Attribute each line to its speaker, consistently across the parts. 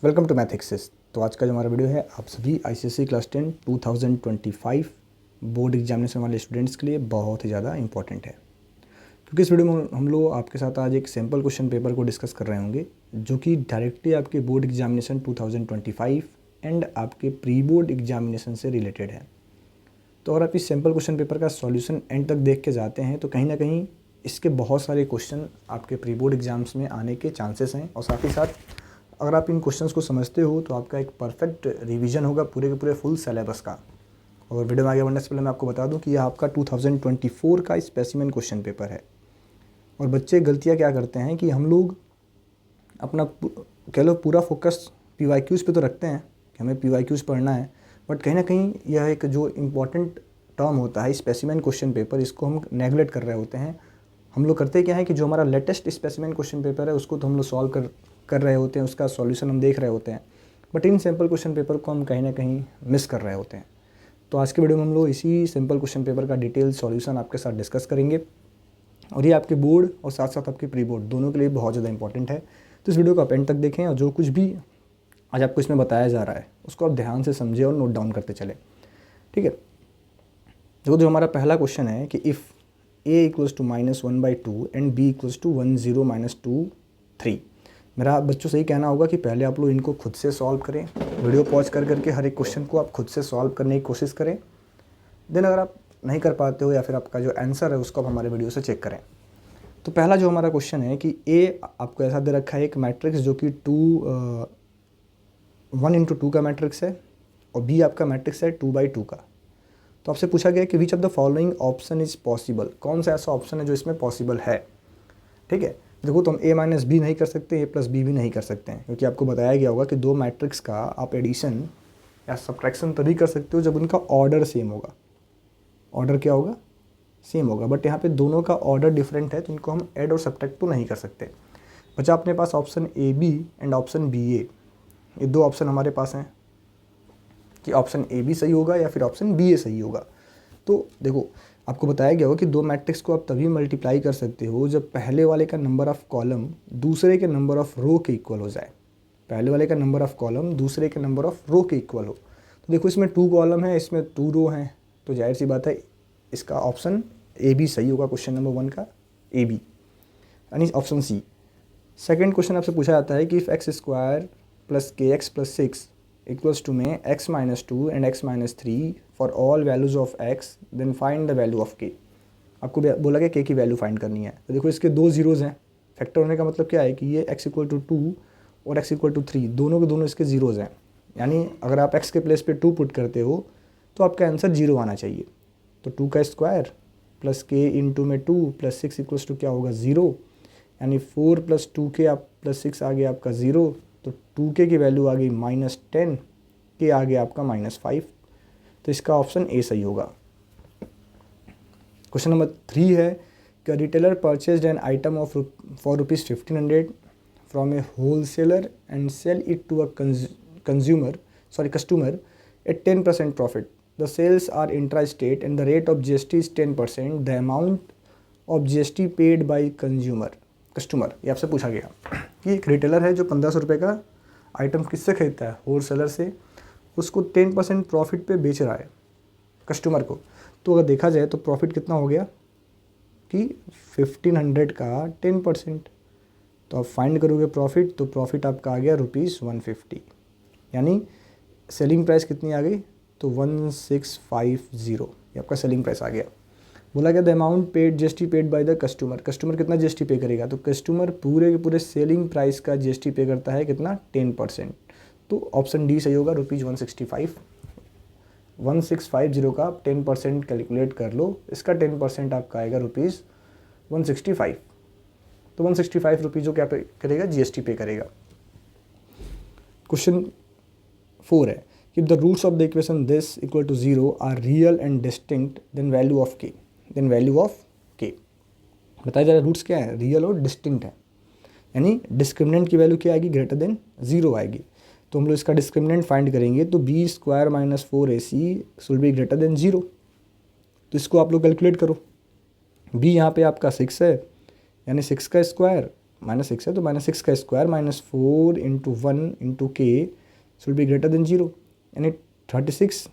Speaker 1: Welcome to math access. तो आज का जो हमारा वीडियो है आप सभी आईसीएसई क्लास 10 2025 बोर्ड एग्जामिनेशन वाले स्टूडेंट्स के लिए बहुत ही ज़्यादा इंपॉर्टेंट है, क्योंकि इस वीडियो में हम लोग आपके साथ आज एक सैम्पल क्वेश्चन पेपर को डिस्कस कर रहे होंगे जो कि डायरेक्टली आपके बोर्ड एग्जामिनेशन 2025 एंड आपके प्री बोर्ड एग्जामिनेशन से रिलेटेड है। तो अगर आप इस सैम्पल क्वेश्चन पेपर का सॉल्यूशन एंड तक देख के जाते हैं तो कहीं ना कहीं इसके बहुत सारे क्वेश्चन आपके प्री बोर्ड एग्जाम्स में आने के चांसेस हैं, और साथ ही साथ अगर आप इन क्वेश्चंस को समझते हो तो आपका एक परफेक्ट रिवीजन होगा पूरे के पूरे फुल सिलेबस का। और वीडियो में आगे बढ़ने से पहले मैं आपको बता दूं कि यह आपका 2024 का स्पेसिमेन क्वेश्चन पेपर है। और बच्चे गलतियां क्या करते हैं कि हम लोग अपना कह लो पूरा फोकस PYQs पे तो रखते हैं कि हमें PYQs पढ़ना है, बट कहीं ना कहीं यह एक जो इम्पॉर्टेंट टर्म होता है स्पेसिमेन क्वेश्चन पेपर, इसको हम नेगलेक्ट कर रहे होते हैं। हम लोग करते क्या है कि जो हमारा लेटेस्ट स्पेसिमेन क्वेश्चन पेपर है उसको तो हम लोग सॉल्व कर रहे होते हैं, उसका सॉल्यूशन हम देख रहे होते हैं, but in simple question paper को हम कहीं ना कहीं मिस कर रहे होते हैं। तो आज के वीडियो में हम लोग इसी सिंपल क्वेश्चन पेपर का डिटेल सॉल्यूशन आपके साथ डिस्कस करेंगे, और ये आपके बोर्ड और साथ साथ आपके प्री बोर्ड दोनों के लिए बहुत ज़्यादा इंपॉर्टेंट है। तो इस वीडियो को आप एंड तक देखें और जो कुछ भी आज आपको इसमें बताया जा रहा है उसको आप ध्यान से समझें और नोट डाउन करते चलें, ठीक है। जो हमारा पहला क्वेश्चन है कि if a equals to -1/2 and b equals to 1 0 -2 3। मेरा बच्चों से ही कहना होगा कि पहले आप लोग इनको खुद से सॉल्व करें, वीडियो पॉज कर करके हर एक क्वेश्चन को आप खुद से सॉल्व करने की कोशिश करें। देन अगर आप नहीं कर पाते हो या फिर आपका जो आंसर है उसको आप हमारे वीडियो से चेक करें। तो पहला जो हमारा क्वेश्चन है कि ए आपको ऐसा दे रखा है एक मैट्रिक्स जो कि 1 × 2 का मैट्रिक्स है, और बी आपका मैट्रिक्स है 2/2 का। तो आपसे पूछा गया कि विच of the following option is possible, कौन सा ऐसा ऑप्शन है जो इसमें पॉसिबल है, ठीक है। देखो तो हम a - b नहीं कर सकते, a + b भी नहीं कर सकते हैं, क्योंकि आपको बताया गया होगा कि दो मैट्रिक्स का आप एडिशन या सब्ट्रैक्शन तभी कर सकते हो जब उनका ऑर्डर सेम होगा। ऑर्डर क्या होगा? सेम होगा, बट यहाँ पे दोनों का ऑर्डर डिफरेंट है तो इनको हम ऐड और सब्ट्रैक्ट तो नहीं कर सकते। बचा अपने पास option AB and option BA। ये दो ऑप्शन हमारे पास हैं कि ऑप्शन AB सही होगा या फिर ऑप्शन BA सही होगा। तो देखो आपको बताया गया होगा कि दो मैट्रिक्स को आप तभी मल्टीप्लाई कर सकते हो जब पहले वाले का नंबर ऑफ़ कॉलम दूसरे के नंबर ऑफ़ रो के इक्वल हो जाए। पहले वाले का नंबर ऑफ़ कॉलम दूसरे के नंबर ऑफ़ रो के इक्वल हो। तो देखो इसमें 2 कॉलम है, इसमें 2 रो हैं, तो जाहिर सी बात है इसका ऑप्शन AB सही होगा, क्वेश्चन नंबर 1 का AB, यानी ऑप्शन C। सेकेंड क्वेश्चन आपसे पूछा जाता है कि if x² + kx + 6 equals to में x - 2 and x - 3 for all values of x then find the value of k। आपको बोला गया k की वैल्यू फाइंड करनी है। तो देखो इसके दो जीरोज़ हैं, फैक्टर होने का मतलब क्या है कि ये x = 2 और x = 3 दोनों के दोनों इसके ज़ीरोज़ हैं, यानी अगर आप x के प्लेस पे 2 पुट करते हो तो आपका आंसर 0 आना चाहिए। तो 2 का स्क्वायर प्लस k इंटू में 2 + 6 इक्वल्स टू क्या होगा 0, यानी 4 + 2k आप +6 आ गया आपका 0, तो 2k की वैल्यू आ गई -10, के आ गया आपका -5। तो इसका ऑप्शन ए सही होगा। क्वेश्चन नंबर 3 है कि retailer purchased an item of for ₹1500 from a wholesaler and sell it to a customer at 10% profit. The sales are intra state and the rate of GST is 10%। The amount of GST paid by customer. ये आपसे पूछा गया कि एक retailer है जो 1500 रुपये का आइटम किससे खरीदता है? होलसेलर से। उसको 10% प्रॉफिट पे बेच रहा है कस्टमर को। तो अगर देखा जाए तो प्रॉफिट कितना हो गया कि 1500 का 10%। तो आप फाइंड करोगे प्रॉफिट, तो प्रॉफिट आपका आ गया ₹150, यानी सेलिंग प्राइस कितनी आ गई? तो 1650, ये आपका सेलिंग प्राइस आ गया। बोला गया the amount paid GST paid by the customer. Customer कितना GST पे करेगा? तो कस्टमर पूरे के पूरे सेलिंग प्राइस का GST पे करता है कितना? 10%। तो ऑप्शन डी सही होगा, ₹165। 1650 का आप 10% कैलकुलेट कर लो, इसका 10% आपका आएगा ₹165। तो 165 रुपीज़ जो क्या पे करेगा? GST पे करेगा। क्वेश्चन 4 है कि the roots of the equation this equal to 0 are real and distinct then value of k। बताया जा रहा है रूट्स क्या है? रियल और डिस्टिंक्ट है, यानी डिस्क्रिमिनेंट की वैल्यू क्या आएगी? ग्रेटर देन 0 आएगी। तो हम लोग इसका डिस्क्रिमिनेंट फाइंड करेंगे, तो b² - 4ac should be greater than 0। तो इसको आप लोग कैलकुलेट करो। b यहाँ पे आपका 6 है, यानी 6 का स्क्वायर -6 है, तो -6 का स्क्वायर -4 इंटू 1 इंटू के शुड बी ग्रेटर देन 0, यानी 36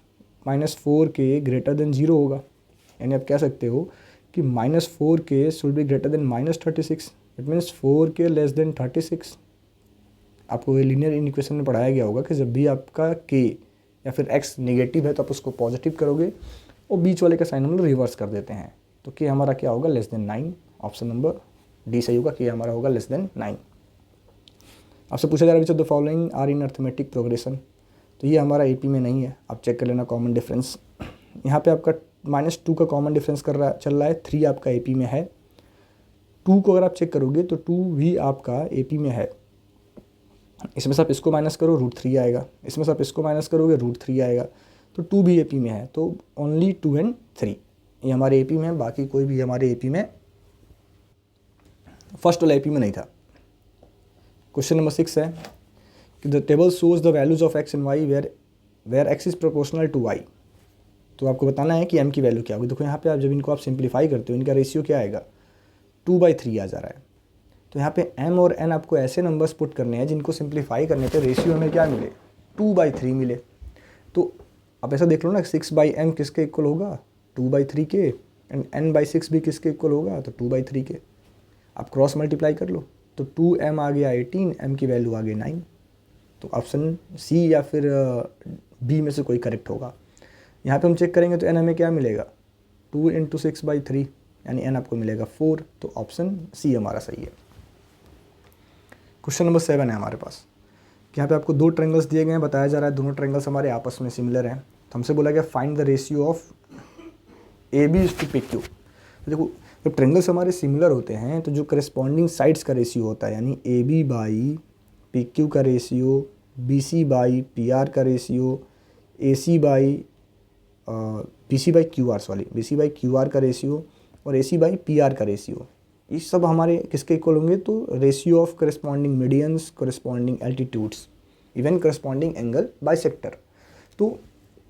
Speaker 1: -4 के ग्रेटर देन 0 होगा। यानी आप कह सकते हो कि -4 के should be greater than -36, it means 4 के लेस देन 36। आपको ये लीनियर इक्वेशन में पढ़ाया गया होगा कि जब भी आपका के या फिर एक्स नेगेटिव है तो आप उसको पॉजिटिव करोगे और बीच वाले का साइन हम लोग रिवर्स कर देते हैं। तो के हमारा क्या होगा, less than 9। Option number D सही होगा, के हमारा होगा लेस देन 9। आपसे पूछा जा रहा है which of the following are in arithmetic progression, तो ये हमारा एपी में नहीं है, आप चेक कर लेना कॉमन डिफरेंस। यहाँ पे आपका -2 का कॉमन डिफरेंस चल रहा है, 3 आपका एपी में है। 2 को अगर आप चेक करोगे तो 2 भी आपका एपी में है। इसमें से आप इसको माइनस करो, √3 आएगा। इसमें से आप इसको माइनस करोगे, √3 आएगा। तो 2 भी एपी में है, तो ओनली 2 एंड 3 ये हमारे एपी में है, बाकी कोई भी हमारे एपी में फर्स्ट वाला एपी में नहीं था। क्वेश्चन नंबर 6 है कि the table shows the values of x and y where x is proportional to y. तो आपको बताना है कि एम की वैल्यू क्या होगी। देखो यहाँ पे आप जब इनको आप सिंप्लीफाई करते हो, इनका रेशियो क्या आएगा, 2/3 आ जा रहा है। तो यहाँ पे m और n आपको ऐसे नंबर्स पुट करने हैं जिनको सिंप्लीफाई करने पे रेशियो हमें क्या मिले, 2/3 मिले। तो आप ऐसा देख लो ना, 6/m किसके इक्वल होगा, 2/3 के, एंड n/6 भी किसके इक्वल होगा, तो 2/3 के। आप क्रॉस मल्टीप्लाई कर लो, तो 2m आ गया 18, m की वैल्यू आ गई 9। तो ऑप्शन सी या फिर बी में से कोई करेक्ट होगा। यहाँ पे हम चेक करेंगे तो n हमें क्या मिलेगा, 2 × 6/3, यानी n आपको मिलेगा 4। तो ऑप्शन सी हमारा सही है। क्वेश्चन नंबर 7 है हमारे पास, यहाँ पे आपको 2 ट्रायंगल्स दिए गए हैं, बताया जा रहा है दोनों ट्रायंगल्स हमारे आपस में सिमिलर हैं। तो हमसे बोला गया find the ratio of AB to PQ। तो देखो जब ट्रायंगल्स हमारे सिमिलर होते हैं तो जो करस्पॉन्डिंग साइड्स का रेशियो होता है, यानी AB/PQ का रेशियो, BC/PR का रेशियो, BC/QR का रेशियो और AC/PR का रेशियो, ये सब हमारे किसके इक्वल होंगे, तो ratio of corresponding medians, corresponding altitudes, even corresponding angle bisector. तो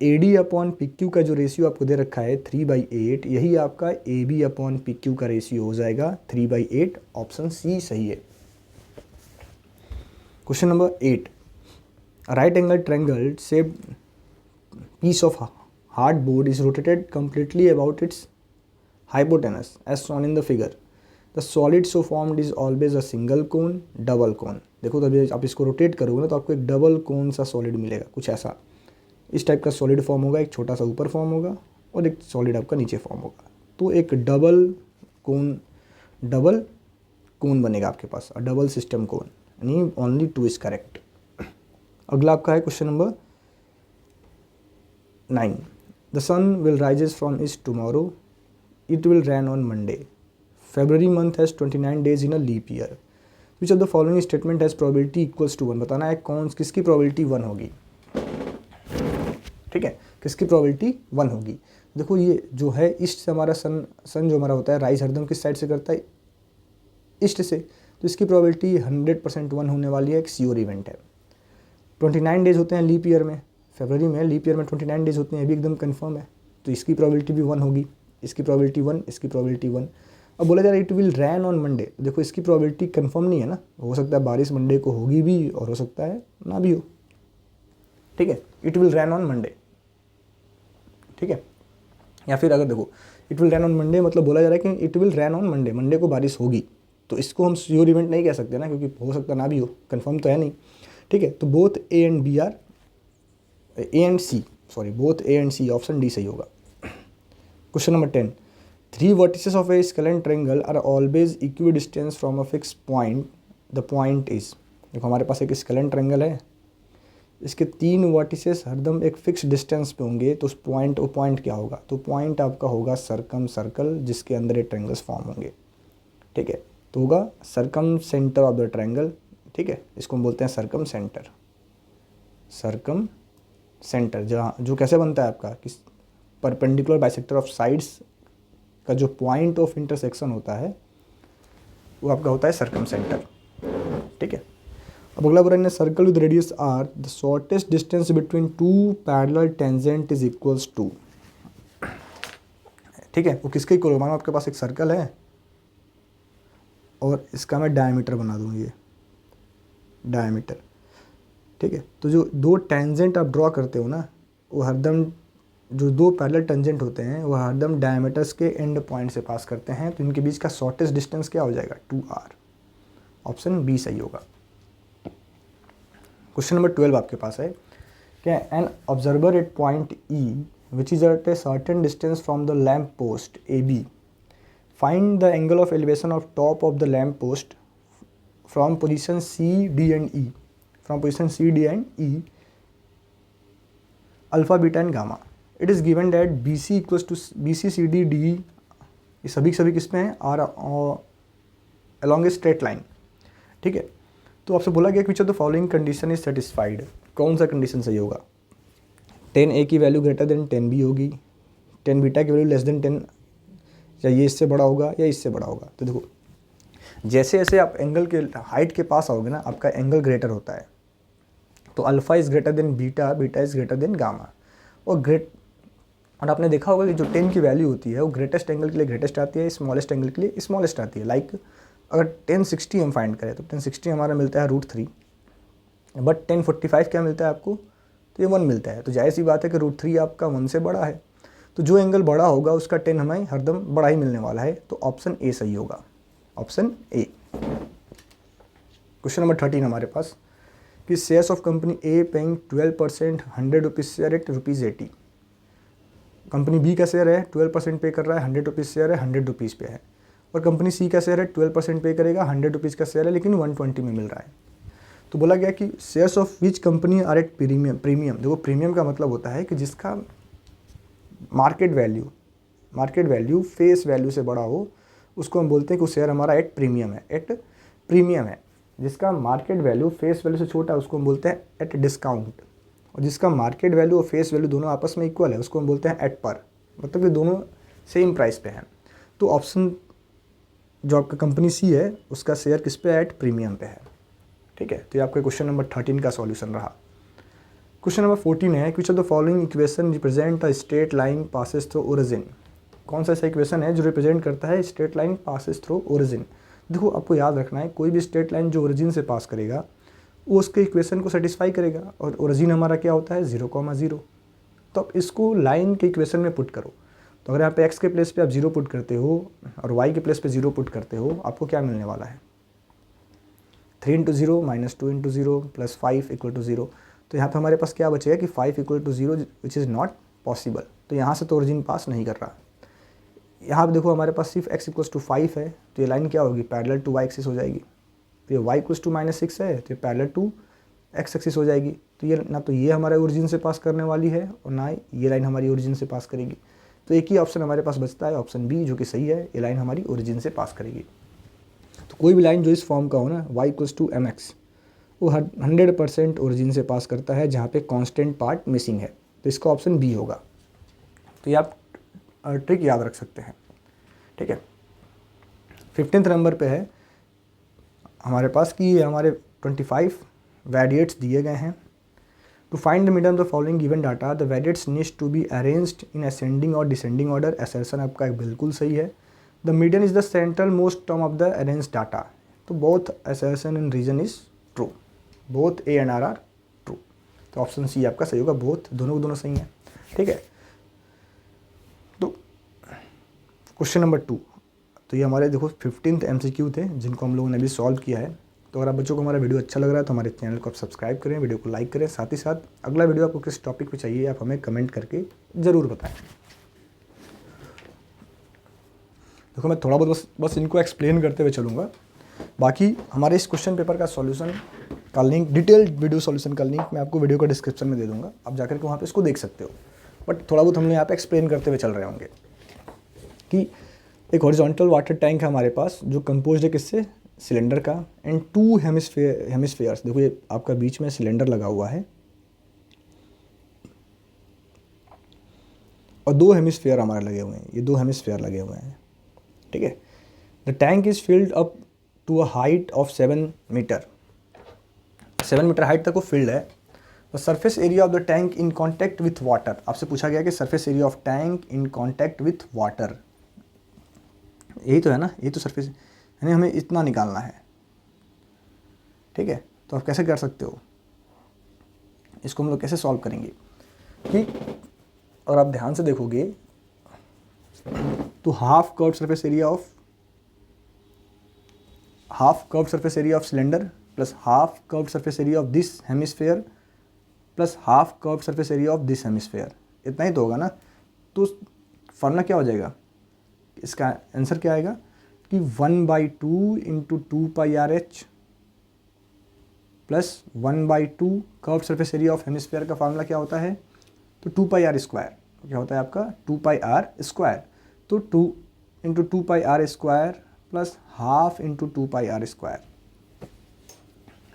Speaker 1: AD/PQ का जो रेशियो आपको दे रखा है 3/8, यही आपका AB/PQ का रेशियो हो जाएगा 3/8। ऑप्शन सी सही है। Question number 8, right angle triangle shaped piece of hardboard is rotated completely about its hypotenuse as shown in the figure. The solid so formed is always a single cone, double cone. देखो तभी आप इसको rotate करोगे ना तो आपको एक double कोन सा सॉलिड मिलेगा, कुछ ऐसा इस टाइप का सॉलिड फॉर्म होगा, एक छोटा सा ऊपर फॉर्म होगा और एक सॉलिड आपका नीचे फॉर्म होगा। तो एक डबल कोन बनेगा आपके पास, डबल सिस्टम कोन, यानी ओनली 2 इज करेक्ट। अगला आपका है question number 9, the sun will rises from east tomorrow, it will rain on Monday, February month has 29 days in a leap year, which of the following statement has probability equals to 1। बताना है कौन किसकी probability 1 होगी, ठीक है, किसकी probability 1 होगी। देखो ये जो है ईस्ट से हमारा सन जो हमारा होता है राइज हरदम किस साइड से करता है, ईस्ट से, तो इसकी probability 100% 1 होने वाली है, एक श्योर इवेंट है। 29 डेज होते हैं लीप ईयर में, फरवरी में लीप ईयर में 29 डेज होते हैं, ये भी एकदम कंफर्म है। तो इसकी प्रोबेबिलिटी भी 1 होगी, इसकी प्रोबेबिलिटी 1, इसकी प्रोबेबिलिटी 1। अब बोला जा रहा है it will rain on Monday, देखो इसकी प्रोबेबिलिटी कंफर्म नहीं है ना, हो सकता है बारिश मंडे को होगी भी और हो सकता है ना भी हो, ठीक है। It will rain on Monday, ठीक है। या फिर अगर देखो it will rain on Monday मतलब बोला जा रहा है कि it will rain on Monday, Monday को बारिश होगी, तो इसको हम श्योर इवेंट नहीं कह सकते ना, क्योंकि हो सकता ना भी हो, कंफर्म तो है नहीं, ठीक है। तो both A and C, option D सही होगा। Question number 10, 3 vertices of a scalene triangle are always equidistance from a fix point, the point is. देखो हमारे पास एक स्केलेन ट्रायंगल है, इसके 3 वर्टिसेस हरदम एक फिक्स डिस्टेंस पे होंगे, तो उस पॉइंट क्या होगा, तो पॉइंट आपका होगा सरकम सर्कल जिसके अंदर ये ट्रायंगल्स फॉर्म होंगे, ठीक है। तो होगा सरकम सेंटर ऑफ द ट्रायंगल, ठीक है, इसको हम बोलते हैं सरकम सेंटर, जहाँ जो कैसे बनता है आपका कि परपेंडिकुलर बाइसेक्टर ऑफ साइड्स का जो पॉइंट ऑफ इंटरसेक्शन होता है वो आपका होता है सरकम सेंटर, ठीक है। अब अगला बोला circle with radius r, the shortest distance between 2 parallel tangent is equals to, ठीक है। वो किसके इक्वल, मानो आपके पास एक सर्कल है और इसका मैं डायमीटर बना दूँ, ये डायमीटर, ठीक है। तो जो दो टेंजेंट आप ड्रॉ करते हो ना, वो हरदम, जो दो पैरेलल टेंजेंट होते हैं वो हरदम डायमीटर्स के एंड पॉइंट से पास करते हैं, तो इनके बीच का शॉर्टेस्ट डिस्टेंस क्या हो जाएगा, 2r। ऑप्शन बी सही होगा। क्वेश्चन नंबर 12 आपके पास है क्या, an observer at point E which is at a certain distance from the lamp post A B, find the angle of elevation of top of the lamp post from position C D and E, from position C D and E, alpha beta and gamma. It is given that B C equals to B C C D D, ये सभी किस में है, are along a straight line, ठीक है। तो आपसे बोला गया कि विच of the following condition is satisfied, कौन सा कंडीशन सही होगा, 10a की वैल्यू ग्रेटर देन 10b होगी, 10 बीटा की वैल्यू लेस देन 10, या ये इससे बड़ा होगा या इससे बड़ा होगा। तो देखो जैसे जैसे आप एंगल के हाइट के पास आओगे ना, आपका एंगल ग्रेटर होता है, तो alpha is greater than beta, beta is greater than gamma. और आपने देखा होगा कि जो 10 की वैल्यू होती है वो ग्रेटेस्ट एंगल के लिए ग्रेटेस्ट आती है, स्मॉलेस्ट एंगल के लिए स्मॉलेस्ट आती है। लाइक अगर 1060 हम फाइंड करें तो 1060 हमारा मिलता है √3, बट 1045 क्या मिलता है आपको, तो ये 1 मिलता है। तो जाहिर सी बात है कि √3 आपका 1 से बड़ा है, तो जो एंगल बड़ा होगा उसका 10 हमें हरदम बड़ा ही मिलने वाला है, तो ऑप्शन ए सही होगा, ऑप्शन ए। क्वेश्चन नंबर 13 हमारे पास कि shares of company A paying 12% 100 rupees share at ₹80, company B का शेयर है 12% पे कर रहा है, 100 रुपीज़ शेयर है, 100 रुपीज़ पे है, और कंपनी सी का शेयर है 12% पे करेगा, 100 रुपीज़ का शेयर है लेकिन 120 में मिल रहा है। तो बोला गया कि shares of which company are at premium. देखो प्रीमियम का मतलब होता है कि जिसका मार्केट वैल्यू फेस वैल्यू से बड़ा हो, उसको हम बोलते हैं कि वो शेयर हमारा एट प्रीमियम है। जिसका मार्केट वैल्यू फेस वैल्यू से छोटा है उसको हम बोलते हैं एट डिस्काउंट, और जिसका मार्केट वैल्यू और फेस वैल्यू दोनों आपस में इक्वल है उसको हम बोलते हैं एट पर, मतलब कि दोनों सेम प्राइस पे हैं। तो ऑप्शन जो आपका कंपनी सी है उसका शेयर किस पे है, एट प्रीमियम पे है, ठीक है। तो ये आपका क्वेश्चन नंबर 13 का सॉल्यूशन रहा। क्वेश्चन नंबर 14 है, which of the following equation represent a straight line passes through origin. कौन सा ऐसा इक्वेशन है जो रिप्रेजेंट करता है straight line passes through origin. देखो आपको याद रखना है, कोई भी स्ट्रेट लाइन जो ओरिजिन से पास करेगा वो उसके इक्वेशन को सेटिस्फाई करेगा, और ओरिजिन हमारा क्या होता है 0,0। तो आप इसको लाइन के इक्वेशन में पुट करो, तो अगर यहाँ पे x के प्लेस पे आप 0 पुट करते हो और y के प्लेस पे 0 पुट करते हो, आपको क्या मिलने वाला है, 3 × 0 - 2 × 0 + 5 = 0। तो यहाँ पे हमारे पास क्या बचेगा कि 5 = 0 विच इज़ नॉट पॉसिबल। तो यहाँ से तो ओरिजिन पास नहीं कर रहा। यहाँ पे देखो हमारे पास सिर्फ x = 5 है, तो ये लाइन क्या होगी, पैरेलल टू y एक्सिस हो जाएगी। तो ये y = -6 है, तो ये पैरेलल टू x एक्सिस हो जाएगी। तो ये ना तो ये हमारे ओरिजिन से पास करने वाली है और ना ये लाइन हमारी ओरिजिन से पास करेगी। तो एक ही ऑप्शन हमारे पास बचता है, ऑप्शन बी, जो कि सही है, ये लाइन हमारी ओरिजिन से पास करेगी। तो कोई भी लाइन जो इस फॉर्म का हो ना, y = mx, वो 100% ओरिजिन से पास करता है जहाँ पे कांस्टेंट पार्ट मिसिंग है, तो इसका ऑप्शन बी होगा। तो ये आप ट्रिक याद रख सकते हैं, ठीक है। 15th नंबर पे है हमारे पास कि ये हमारे 25 वेरिएट्स दिए गए हैं। To find the median the following given data, the variates needs to be arranged in ascending और डिसेंडिंग ऑर्डर। असर्शन आपका बिल्कुल सही है। The median is the central most term of the arrange data. तो both assertion and reason is true, both A and R true. तो option C आपका सही होगा, बोथ, दोनों सही हैं, ठीक है। तो क्वेश्चन नंबर 2, तो ये हमारे देखो 15th MCQ थे जिनको हम लोगों ने अभी सॉल्व किया है। तो अगर आप बच्चों को हमारा वीडियो अच्छा लग रहा है तो हमारे चैनल को आप सब्सक्राइब करें, वीडियो को लाइक करें, साथ ही साथ अगला वीडियो आपको किस टॉपिक पे चाहिए आप हमें कमेंट करके ज़रूर बताएं। देखो मैं थोड़ा बहुत बस इनको एक्सप्लेन करते हुए चलूँगा, बाकी हमारे इस क्वेश्चन पेपर का सॉल्यूशन का लिंक, डिटेल्ड वीडियो सॉल्यूशन का लिंक मैं आपको वीडियो का डिस्क्रिप्शन में दे दूँगा, आप जाकर के वहाँ पर इसको देख सकते हो। बट थोड़ा बहुत हमने यहाँ पर एक्सप्लेन करते हुए चल रहे होंगे कि एक हॉरिजॉन्टल वाटर टैंक है हमारे पास जो कंपोज्ड है किससे, सिलेंडर का, एंड 2 हेमिस्फेयर्स। देखो ये आपका बीच में सिलेंडर लगा हुआ है और 2 हेमिस्फेयर हमारे लगे हुए हैं, ये 2 हेमिस्फेयर लगे हुए हैं, ठीक है। The tank is filled up to a height of 7 metre, 7 metre height तक वो फिल्ड है। The surface area of the tank in contact with water. आपसे पूछा गया कि surface area of tank in contact with water, यही तो है ना, ये तो सरफेस। यानी हमें इतना निकालना है, ठीक है। तो आप कैसे कर सकते हो, इसको हम लोग कैसे सॉल्व करेंगे कि, और आप ध्यान से देखोगे तो half curve surface area of cylinder plus half curve surface area of this hemisphere plus half curve surface area of this hemisphere, इतना ही तो होगा ना। तो फॉर्मूला क्या हो जाएगा, इसका आंसर क्या आएगा कि 1/2 into 2πRH plus 1/2 curve surface area of hemisphere का फार्मूला क्या होता है, तो 2πr², क्या होता है आपका 2πr²। तो 2 into 2πr² plus half into 2πr²,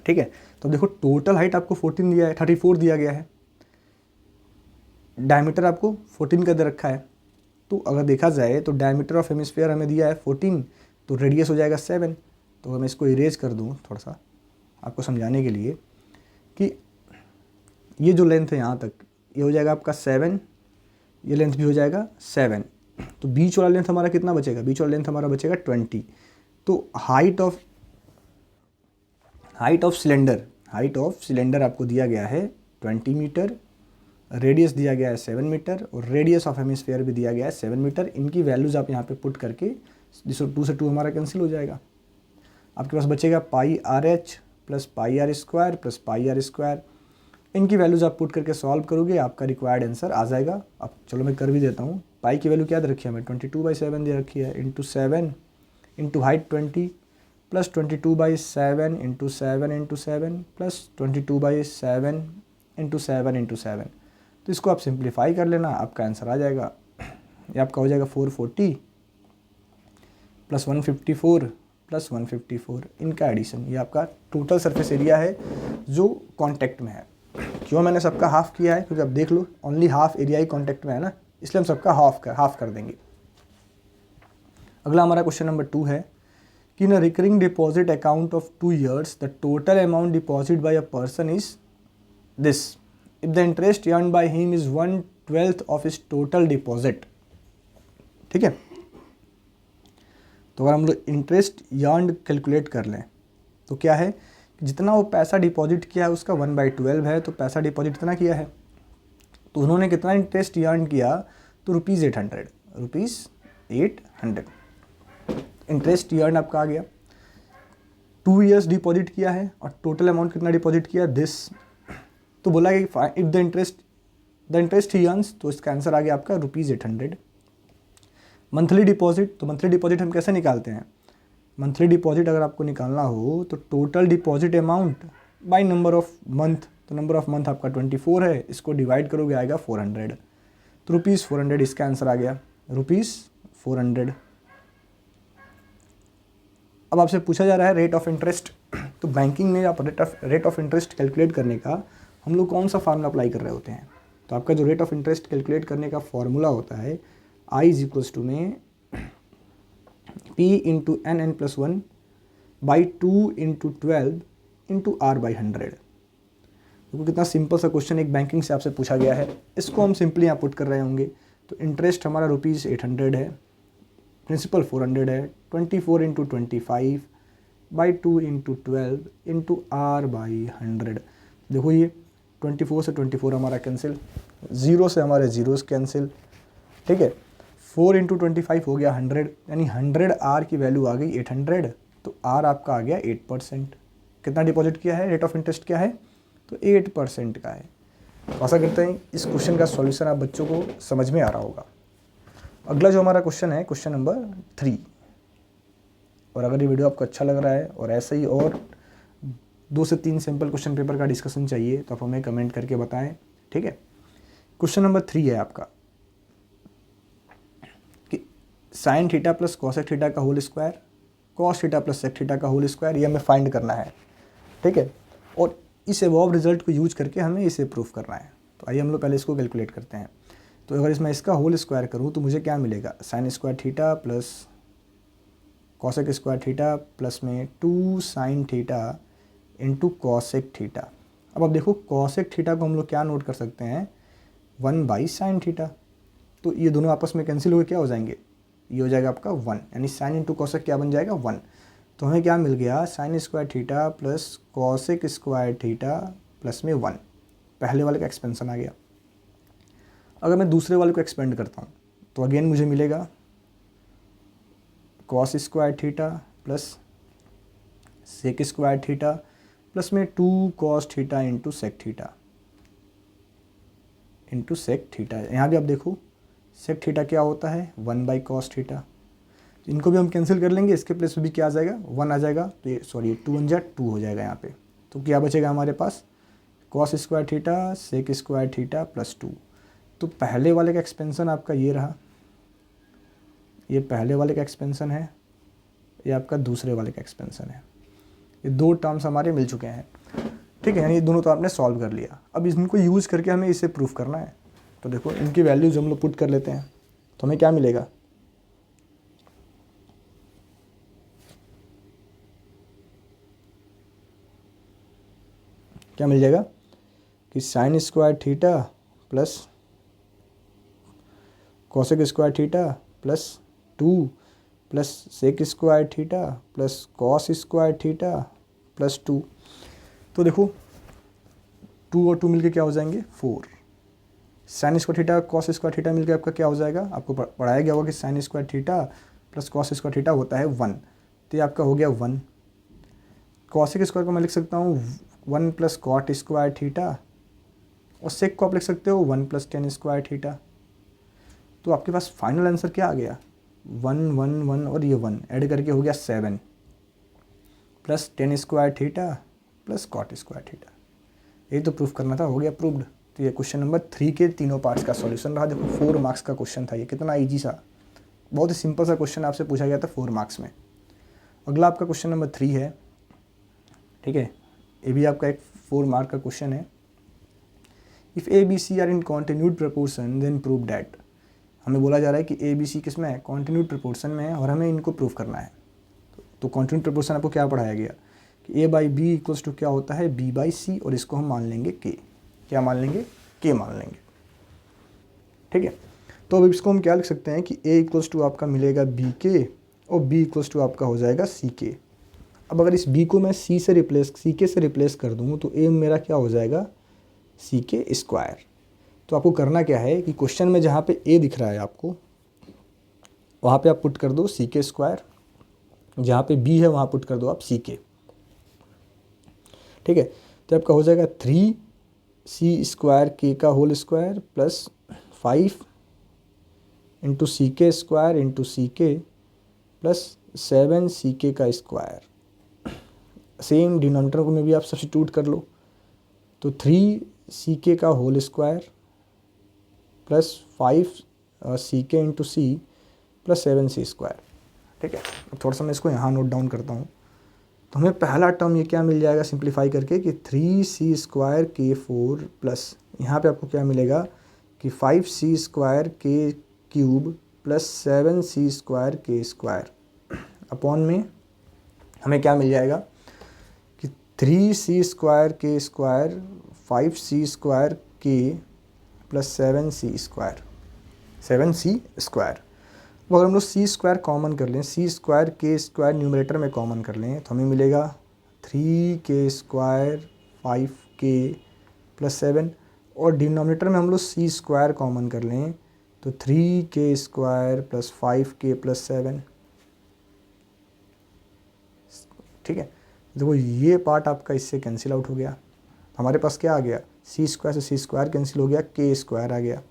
Speaker 1: ठीक है। तो देखो टोटल हाइट आपको 14 दिया है, 34 दिया गया है, डायमीटर आपको 14 का दे रखा है। तो अगर देखा जाए तो डायमीटर ऑफ हेमिस्फीयर हमें दिया है 14, तो रेडियस हो जाएगा 7। तो मैं इसको इरेज कर दूँ थोड़ा सा आपको समझाने के लिए कि ये जो लेंथ है यहाँ तक, ये हो जाएगा आपका 7, ये लेंथ भी हो जाएगा 7। तो बीच वाला लेंथ हमारा कितना बचेगा, बीच वाला लेंथ हमारा बचेगा 20। तो हाइट ऑफ सिलेंडर आपको दिया गया है 20 मीटर, रेडियस दिया गया है 7 मीटर और रेडियस ऑफ हेमिस्फीयर भी दिया गया है 7 मीटर। इनकी वैल्यूज़ आप यहाँ पे पुट करके 2 से 2 हमारा कैंसिल हो जाएगा। आपके पास बचेगा πRH plus πr² plus πr²। इनकी वैल्यूज़ आप पुट करके सॉल्व करोगे, आपका रिक्वायर्ड आंसर आ जाएगा। अब चलो मैं कर भी देता हूँ। पाई की वैल्यू क्या दे रखी है हमें, 22/7 दे रखी है, into 7 into height 20 plus 22/7 into 7 into 7 plus 22/7 into 7 into 7। तो इसको आप सिंप्लीफाई कर लेना, आपका आंसर आ जाएगा। ये आपका हो जाएगा 440 प्लस 154 प्लस 154, इनका एडिशन। ये आपका टोटल सरफेस एरिया है जो कांटेक्ट में है। क्यों मैंने सबका हाफ किया है, क्योंकि अब देख लो ओनली हाफ एरिया ही कांटेक्ट में है ना, इसलिए हम सबका हाफ कर देंगे। अगला हमारा क्वेश्चन नंबर 2 है कि in a recurring deposit account of 2 years the total amount deposit by a person is this if the interest earned by him is 1/12 of his total deposit. ठीक है, तो अगर हम लोग इंटरेस्ट अर्न्ड कैलकुलेट कर लें तो क्या है, जितना वो पैसा डिपॉजिट किया है उसका 1/12 है, तो पैसा डिपॉजिट इतना किया है, तो उन्होंने कितना इंटरेस्ट अर्न किया, तो ₹800 इंटरेस्ट अर्न आपका आ गया। 2 years डिपॉजिट किया है और टोटल अमाउंट कितना डिपॉजिट किया, दिस। तो बोला कि if the interest he earns, तो इसका आंसर आ गया आपका ₹800। मंथली डिपॉजिट, तो मंथली डिपॉजिट हम कैसे निकालते हैं, मंथली डिपॉजिट अगर आपको निकालना हो तो total deposit amount by number of month, तो नंबर ऑफ मंथ आपका 24 है, इसको डिवाइड करोगे आएगा 400, तो ₹400 इसका आंसर आ गया, ₹400। अब आपसे पूछा जा रहा है रेट ऑफ इंटरेस्ट। तो बैंकिंग में आप रेट ऑफ इंटरेस्ट कैलकुलेट करने का हम लोग कौन सा फार्मूला अप्लाई कर रहे होते हैं, तो आपका जो रेट ऑफ इंटरेस्ट कैलकुलेट करने का फॉर्मूला होता है I इज इक्वल्स टू में P into n+1 by 2 into 12 into R/100। देखो कितना सिंपल सा क्वेश्चन एक बैंकिंग से आपसे पूछा गया है, इसको हम सिंपली यहाँ पुट कर रहे होंगे। तो इंटरेस्ट हमारा ₹800 है, प्रिंसिपल 400 है, 24 into 25 by 2 into 12 into R/100। देखो ये 24 से 24 हमारा कैंसिल, 0 से हमारे जीरोस कैंसिल, ठीक है। 4 इंटू 25 हो गया 100, यानी 100 R की वैल्यू आ गई 800, तो R आपका आ गया 8%। कितना डिपॉजिट किया है, रेट ऑफ इंटरेस्ट क्या है, तो 8% का है। तो आशा करते हैं इस क्वेश्चन का सॉल्यूशन आप बच्चों को समझ में आ रहा होगा। अगला जो हमारा क्वेश्चन है क्वेश्चन नंबर 3। और अगर ये वीडियो आपको अच्छा लग रहा है और ऐसे ही और 2 से 3 सिंपल क्वेश्चन पेपर का डिस्कशन चाहिए तो आप हमें कमेंट करके बताएं, ठीक है। क्वेश्चन नंबर 3 है आपका कि sine theta plus cosec theta का whole square, cos theta plus sec theta का होल स्क्वायर, ये हमें फाइंड करना है, ठीक है। और इस एबव रिजल्ट को यूज करके हमें इसे प्रूफ करना है। तो आइए हम लोग पहले इसको कैलकुलेट करते हैं। तो अगर इसमें इसका होल स्क्वायर करूँ तो मुझे क्या मिलेगा, sign square theta plus cosec square theta plus में 2 sine theta into cosec theta. अब आप देखो कॉसेक थीटा को हम लोग क्या नोट कर सकते हैं, 1/sin थीटा। तो ये दोनों आपस में कैंसिल होकर क्या हो जाएंगे, ये हो जाएगा आपका 1, यानी साइन इंटू कॉसेक क्या बन जाएगा 1। तो हमें क्या मिल गया, sign square theta plus cosec square theta plus में 1, पहले वाले का एक्सपेंशन आ गया। अगर मैं दूसरे वाले को एक्सपेंड करता हूँ तो अगेन मुझे मिलेगा cos square theta plus sec square theta plus में 2 cos theta into sec theta into sec theta. यहाँ भी आप देखो सेक थीटा क्या होता है, 1/cos थीटा। इनको भी हम कैंसिल कर लेंगे, इसके प्लेस में भी क्या आ जाएगा, 1 आ जाएगा। तो ये सॉरी 2 1 जा 2 हो जाएगा यहाँ पे। तो क्या बचेगा हमारे पास, cos square theta sec square theta plus 2। तो पहले वाले का एक्सपेंशन आपका ये रहा, ये पहले वाले का एक्सपेंशन है, ये आपका दूसरे वाले का एक्सपेंशन है। ये 2 टर्म्स हमारे मिल चुके हैं, ठीक है। यानी ये दोनों तो आपने सॉल्व कर लिया। अब इनको यूज़ करके हमें इसे प्रूफ करना है। तो देखो इनकी वैल्यूज हम लोग पुट कर लेते हैं, तो हमें क्या मिलेगा, क्या मिल जाएगा कि sine square theta plus cosec square theta plus 2 plus sec square theta plus cos square theta plus 2। तो देखो 2 और 2 मिलके क्या हो जाएंगे, 4। Sign square theta cos square theta मिलकर आपका क्या हो जाएगा, आपको पढ़ाया गया होगा कि sine square theta plus cos square theta होता है 1। तो ये आपका हो गया 1। कॉसेक स्क्वायर को मैं लिख सकता हूँ 1 प्लस कॉट स्क्वायर थीटा, और सेक को आप लिख सकते हो 1 प्लस टेन स्क्वायर थीटा। तो आपके पास फाइनल आंसर क्या आ गया, 1 1 1 और ये 1 ऐड करके हो गया 7 plus ten square theta plus cot square theta. यही तो प्रूफ करना था, हो गया प्रूव्ड। तो ये क्वेश्चन नंबर 3 के तीनों पार्ट्स का सॉल्यूशन रहा। देखो 4 मार्क्स का क्वेश्चन था ये, कितना ईजी सा, बहुत ही सिंपल सा क्वेश्चन आपसे पूछा गया था 4 मार्क्स में। अगला आपका क्वेश्चन नंबर 3 है, ठीक है। ये भी आपका एक 4 मार्क का क्वेश्चन है। If A B C R in continued proportion then prove that. हमें बोला जा रहा है कि ए बी सी किस में है, कॉन्टिन्यूड प्रपोर्शन में है, और हमें इनको प्रूव करना है। तो कॉन्टिन्यूड प्रपोर्शन आपको क्या पढ़ाया गया कि ए बाई बी इक्वल्स टू क्या होता है, बी बाई सी, और इसको हम मान लेंगे के। क्या मान लेंगे, के मान लेंगे, ठीक है। तो अब इसको हम क्या लिख सकते हैं कि ए इक्वल्स टू आपका मिलेगा बी के, और बी इक्वल्स टू आपका हो जाएगा सी के। अब अगर इस बी को मैं सी के से रिप्लेस कर दूँ तो ए मेरा क्या हो जाएगा, सी के स्क्वायर। तो आपको करना क्या है कि क्वेश्चन में जहाँ पे ए दिख रहा है आपको, वहाँ पे आप पुट कर दो सी के स्क्वायर, जहाँ पे बी है वहाँ पुट कर दो आप सी के, ठीक है। तो आपका हो जाएगा 3 सी स्क्वायर के का होल स्क्वायर प्लस 5 इंटू सी के स्क्वायर इंटू सी के प्लस 7 सी के का स्क्वायर। सेम डिनोमिनेटर को में भी आप सब्स्टिट्यूट कर लो, तो 3 सी के का होल स्क्वायर प्लस 5 सी के इंटू सी प्लस 7 सी स्क्वायर, ठीक है। अब थोड़ा सा मैं इसको यहाँ नोट डाउन करता हूँ। तो हमें पहला टर्म ये क्या मिल जाएगा सिंप्लीफाई करके कि 3 सी स्क्वायर के 4 प्लस यहाँ पे आपको क्या मिलेगा कि 5 सी स्क्वायर के क्यूब प्लस 7 सी स्क्वायर के स्क्वायर अपॉन में हमें क्या मिल जाएगा कि 3 सी स्क्वायर के स्क्वायर 5 सी स्क्वायर के प्लस 7 सी स्क्वायर, 7 सी स्क्वायर। अब अगर हम लोग सी स्क्वायर कॉमन कर लें, सी स्क्वायर के स्क्वायर न्यूमरेटर में कॉमन कर लें, तो हमें मिलेगा 3 के स्क्वायर 5 के प्लस 7, और डिनोमिनेटर में हम लोग सी स्क्वायर कॉमन कर लें तो 3 के स्क्वायर प्लस 5 के प्लस 7, ठीक है। देखो ये पार्ट आपका इससे कैंसिल आउट हो गया, हमारे पास क्या आ गया, सी स्क्वायर से सी स्क्वायर कैंसिल हो गया, के स्क्वायर आ गया।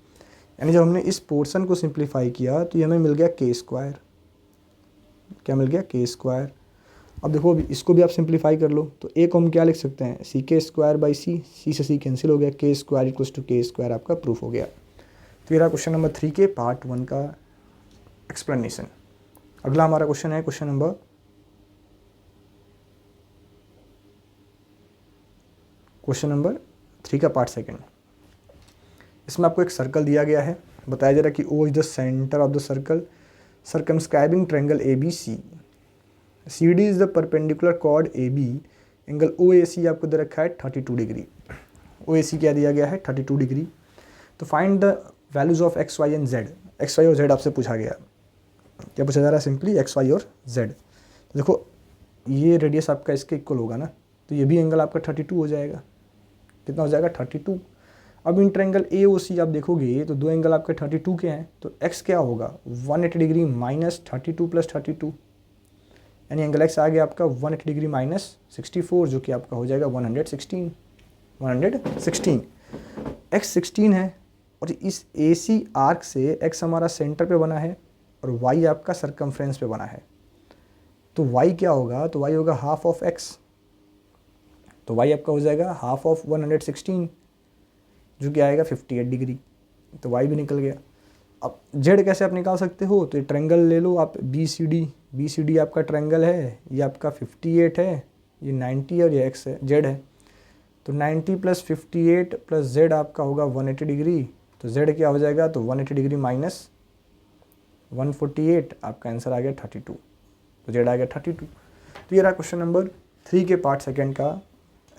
Speaker 1: यानी जब हमने इस पोर्शन को सिंप्लीफाई किया तो ये हमें मिल गया के स्क्वायर। क्या मिल गया, के स्क्वायर। अब देखो अभी इसको भी आप सिंप्लीफाई कर लो, तो ए को हम क्या लिख सकते हैं, सी के स्क्वायर बाई सी, सी से सी कैंसिल हो गया, के स्क्वायर इक्वल्स टू के स्क्वायर आपका प्रूफ हो गया। तो ये रहा क्वेश्चन नंबर 3 के पार्ट 1 का एक्सप्लेनेशन। अगला हमारा क्वेश्चन है क्वेश्चन नंबर 3 का पार्ट 2। इसमें आपको एक सर्कल दिया गया है, बताया जा रहा है कि O is the centre of the circle circumscribing triangle A B C, C D is the perpendicular chord A B, angle O A C आपको दे रखा है 32 डिग्री। ओ ए सी क्या दिया गया है, 32 डिग्री। तो find the values of x y and z. X y और जेड आपसे पूछा गया, क्या पूछा जा रहा है, सिंपली एक्स वाई और जेड। देखो ये रेडियस आपका इसके इक्वल होगा ना, तो ये भी एंगल आपका 32 हो जाएगा। कितना हो जाएगा? 32। अब इन ट्रायंगल ए ओ सी आप देखोगे तो दो एंगल आपके 32 के हैं, तो एक्स क्या होगा? 180 डिग्री माइनस 32 प्लस 32, यानी एंगल एक्स आ गया आपका 180 डिग्री माइनस 64, जो कि आपका हो जाएगा 116। 116 एक्स 16 है, और इस ए सी आर्क से एक्स हमारा सेंटर पे बना है और वाई आपका सरकमफ्रेंस पे बना है, तो वाई क्या होगा? तो वाई होगा हाफ ऑफ एक्स, तो वाई आपका हो जाएगा हाफ ऑफ 116, जो कि आएगा 58 डिग्री, तो वाई भी निकल गया। अब जेड कैसे आप निकाल सकते हो? तो ये ट्रायंगल ले लो आप, बी सी डी आपका ट्रायंगल है, ये आपका 58 है, ये 90 और ये एक्स है, जेड है, तो 90 प्लस 58 प्लस जेड आपका होगा 180 डिग्री, तो जेड क्या हो जाएगा? तो 180 डिग्री माइनस 148, आपका आंसर आ गया 32, तो जेड आ गया 32। तो ये रहा क्वेश्चन नंबर 3 के पार्ट सेकेंड का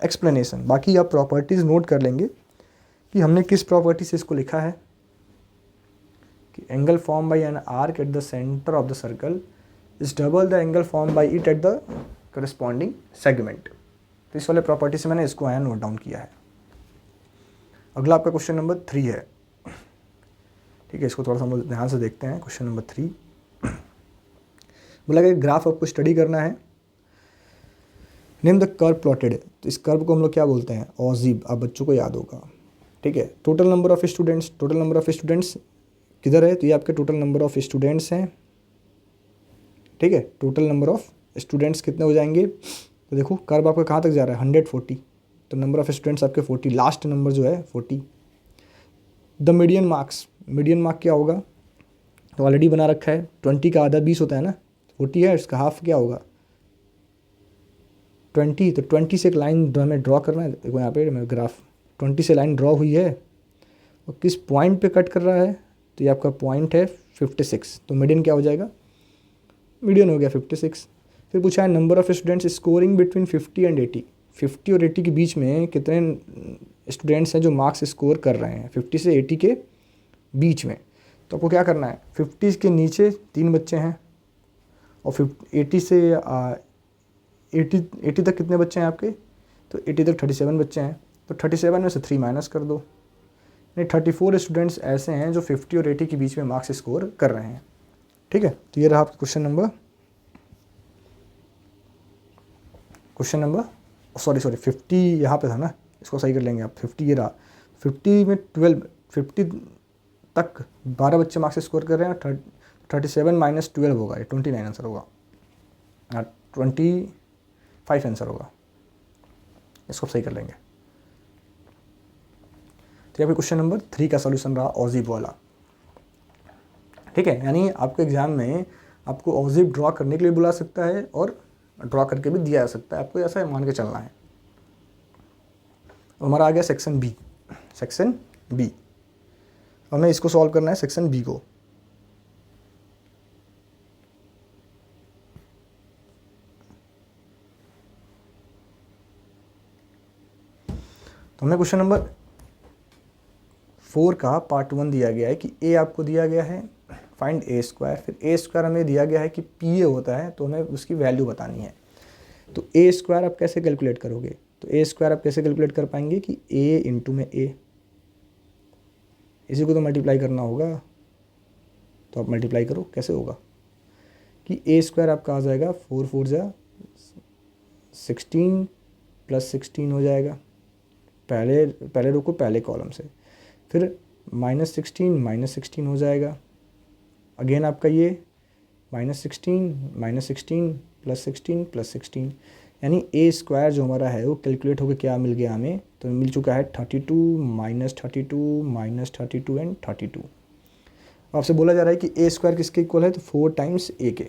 Speaker 1: एक्सप्लेनेशन। बाकी आप प्रॉपर्टीज़ नोट कर लेंगे कि हमने किस प्रॉपर्टी से इसको लिखा है, कि angle form by an arc at the centre of the circle is double the angle form by it at the corresponding segment. तो इस वाले प्रॉपर्टी से मैंने इसको यहाँ नोट डाउन किया है। अगला आपका क्वेश्चन नंबर 3 है, ठीक है, इसको थोड़ा सा हम लोग ध्यान से देखते हैं। क्वेश्चन नंबर 3 बोला कि ग्राफ आपको स्टडी करना है, नेम द कर्व प्लॉटेड, तो इस कर्व को हम लोग क्या बोलते हैं? ऑजीब, आप बच्चों को याद होगा, ठीक है। टोटल नंबर ऑफ स्टूडेंट्स किधर है? तो ये आपके टोटल नंबर ऑफ स्टूडेंट्स हैं, ठीक है। टोटल नंबर ऑफ स्टूडेंट्स कितने हो जाएंगे? तो देखो कर्व आपका कहाँ तक जा रहा है? 140, तो नंबर ऑफ स्टूडेंट्स आपके 40, लास्ट नंबर जो है 40। द मीडियन मार्क क्या होगा? तो ऑलरेडी बना रखा है, 20 का आधा 20 होता है ना, 40 है, इसका हाफ क्या होगा? 20, तो 20 से एक लाइन हमें ड्रॉ करना है। देखो यहाँ पे मेरा ग्राफ 20 से लाइन ड्रॉ हुई है, और किस पॉइंट पे कट कर रहा है? तो ये आपका पॉइंट है 56, तो मीडियन क्या हो जाएगा? मीडियन हो गया 56। फिर पूछा है number of students scoring between 50 and 80, 50 और 80 के बीच में कितने स्टूडेंट्स हैं जो मार्क्स स्कोर कर रहे हैं 50 से 80 के बीच में। तो आपको क्या करना है? 50 के नीचे 3 बच्चे हैं, और 80 से 80 तक कितने बच्चे हैं आपके? तो 80 तक 37 बच्चे हैं, तो 37 में से 3 माइनस कर दो, यानी 34 स्टूडेंट्स ऐसे हैं जो 50 और 80 के बीच में मार्क्स स्कोर कर रहे हैं, ठीक है। तो ये रहा आपका क्वेश्चन नंबर 50 यहाँ पे था ना, इसको सही कर लेंगे आप। 50 ये रहा, 50 में 50 तक 12 बच्चे मार्क्स स्कोर कर रहे हैं, 37 माइनस 12 होगा, ये 29 आंसर होगा, 25 आंसर होगा, इसको सही कर लेंगे। तो यहाँ पे क्वेश्चन नंबर 3 का सॉल्यूशन रहा ऑजीब वाला, ठीक है। यानी आपको एग्जाम में आपको ऑजीब ड्रॉ करने के लिए बुला सकता है और ड्रॉ करके भी दिया जा सकता है, आपको ऐसा मान के चलना है। हमारा आ गया सेक्शन बी। हमें इसको सॉल्व करना है, सेक्शन बी को। तो हमें क्वेश्चन नंबर 4 का पार्ट 1 दिया गया है कि ए आपको दिया गया है, फाइंड ए स्क्वायर। फिर ए स्क्वायर हमें दिया गया है कि पी ए होता है, तो हमें उसकी वैल्यू बतानी है। तो ए स्क्वायर आप कैसे कैलकुलेट करोगे? तो ए स्क्वायर आप कैसे कैलकुलेट कर पाएंगे कि ए इंटू में ए, इसी को तो मल्टीप्लाई करना होगा, तो आप मल्टीप्लाई करो। कैसे होगा कि ए स्क्वायर आपका आ जाएगा 4 4 जा 16 प्लस 16 हो जाएगा, पहले रो को पहले कॉलम से, फिर -16 हो जाएगा, अगेन आपका ये -16 प्लस 16 प्लस 16, यानी ए स्क्वायर जो हमारा है वो कैलकुलेट होकर क्या मिल गया हमें? तो मिल चुका है 32 -32 एंड 32। आपसे बोला जा रहा है कि ए स्क्वायर किसके इक्वल है? तो 4 टाइम्स ए के,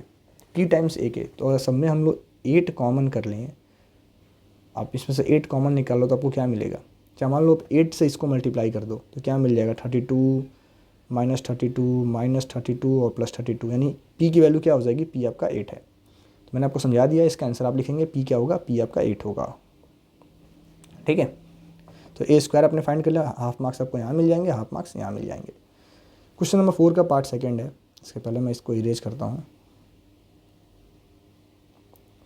Speaker 1: p टाइम्स ए के। तो अगर सब में हम लोग 8 कॉमन कर लें, आप इसमें से 8 कॉमन निकाल लो तो आपको क्या मिलेगा? क्या मान लो आप 8 से इसको मल्टीप्लाई कर दो तो क्या मिल जाएगा? 32 -32 और प्लस 32, यानी p की वैल्यू क्या हो जाएगी? p आपका 8 है। तो मैंने आपको समझा दिया, इसका आंसर आप लिखेंगे p क्या होगा? p आपका 8 होगा, ठीक है। तो ए स्क्वायर आपने फाइंड कर लिया, हाफ मार्क्स आपको यहाँ मिल जाएंगे, हाफ मार्क्स यहाँ मिल जाएंगे। क्वेश्चन नंबर 4 का पार्ट सेकेंड है, इसके पहले मैं इसको इरेज करता हूँ।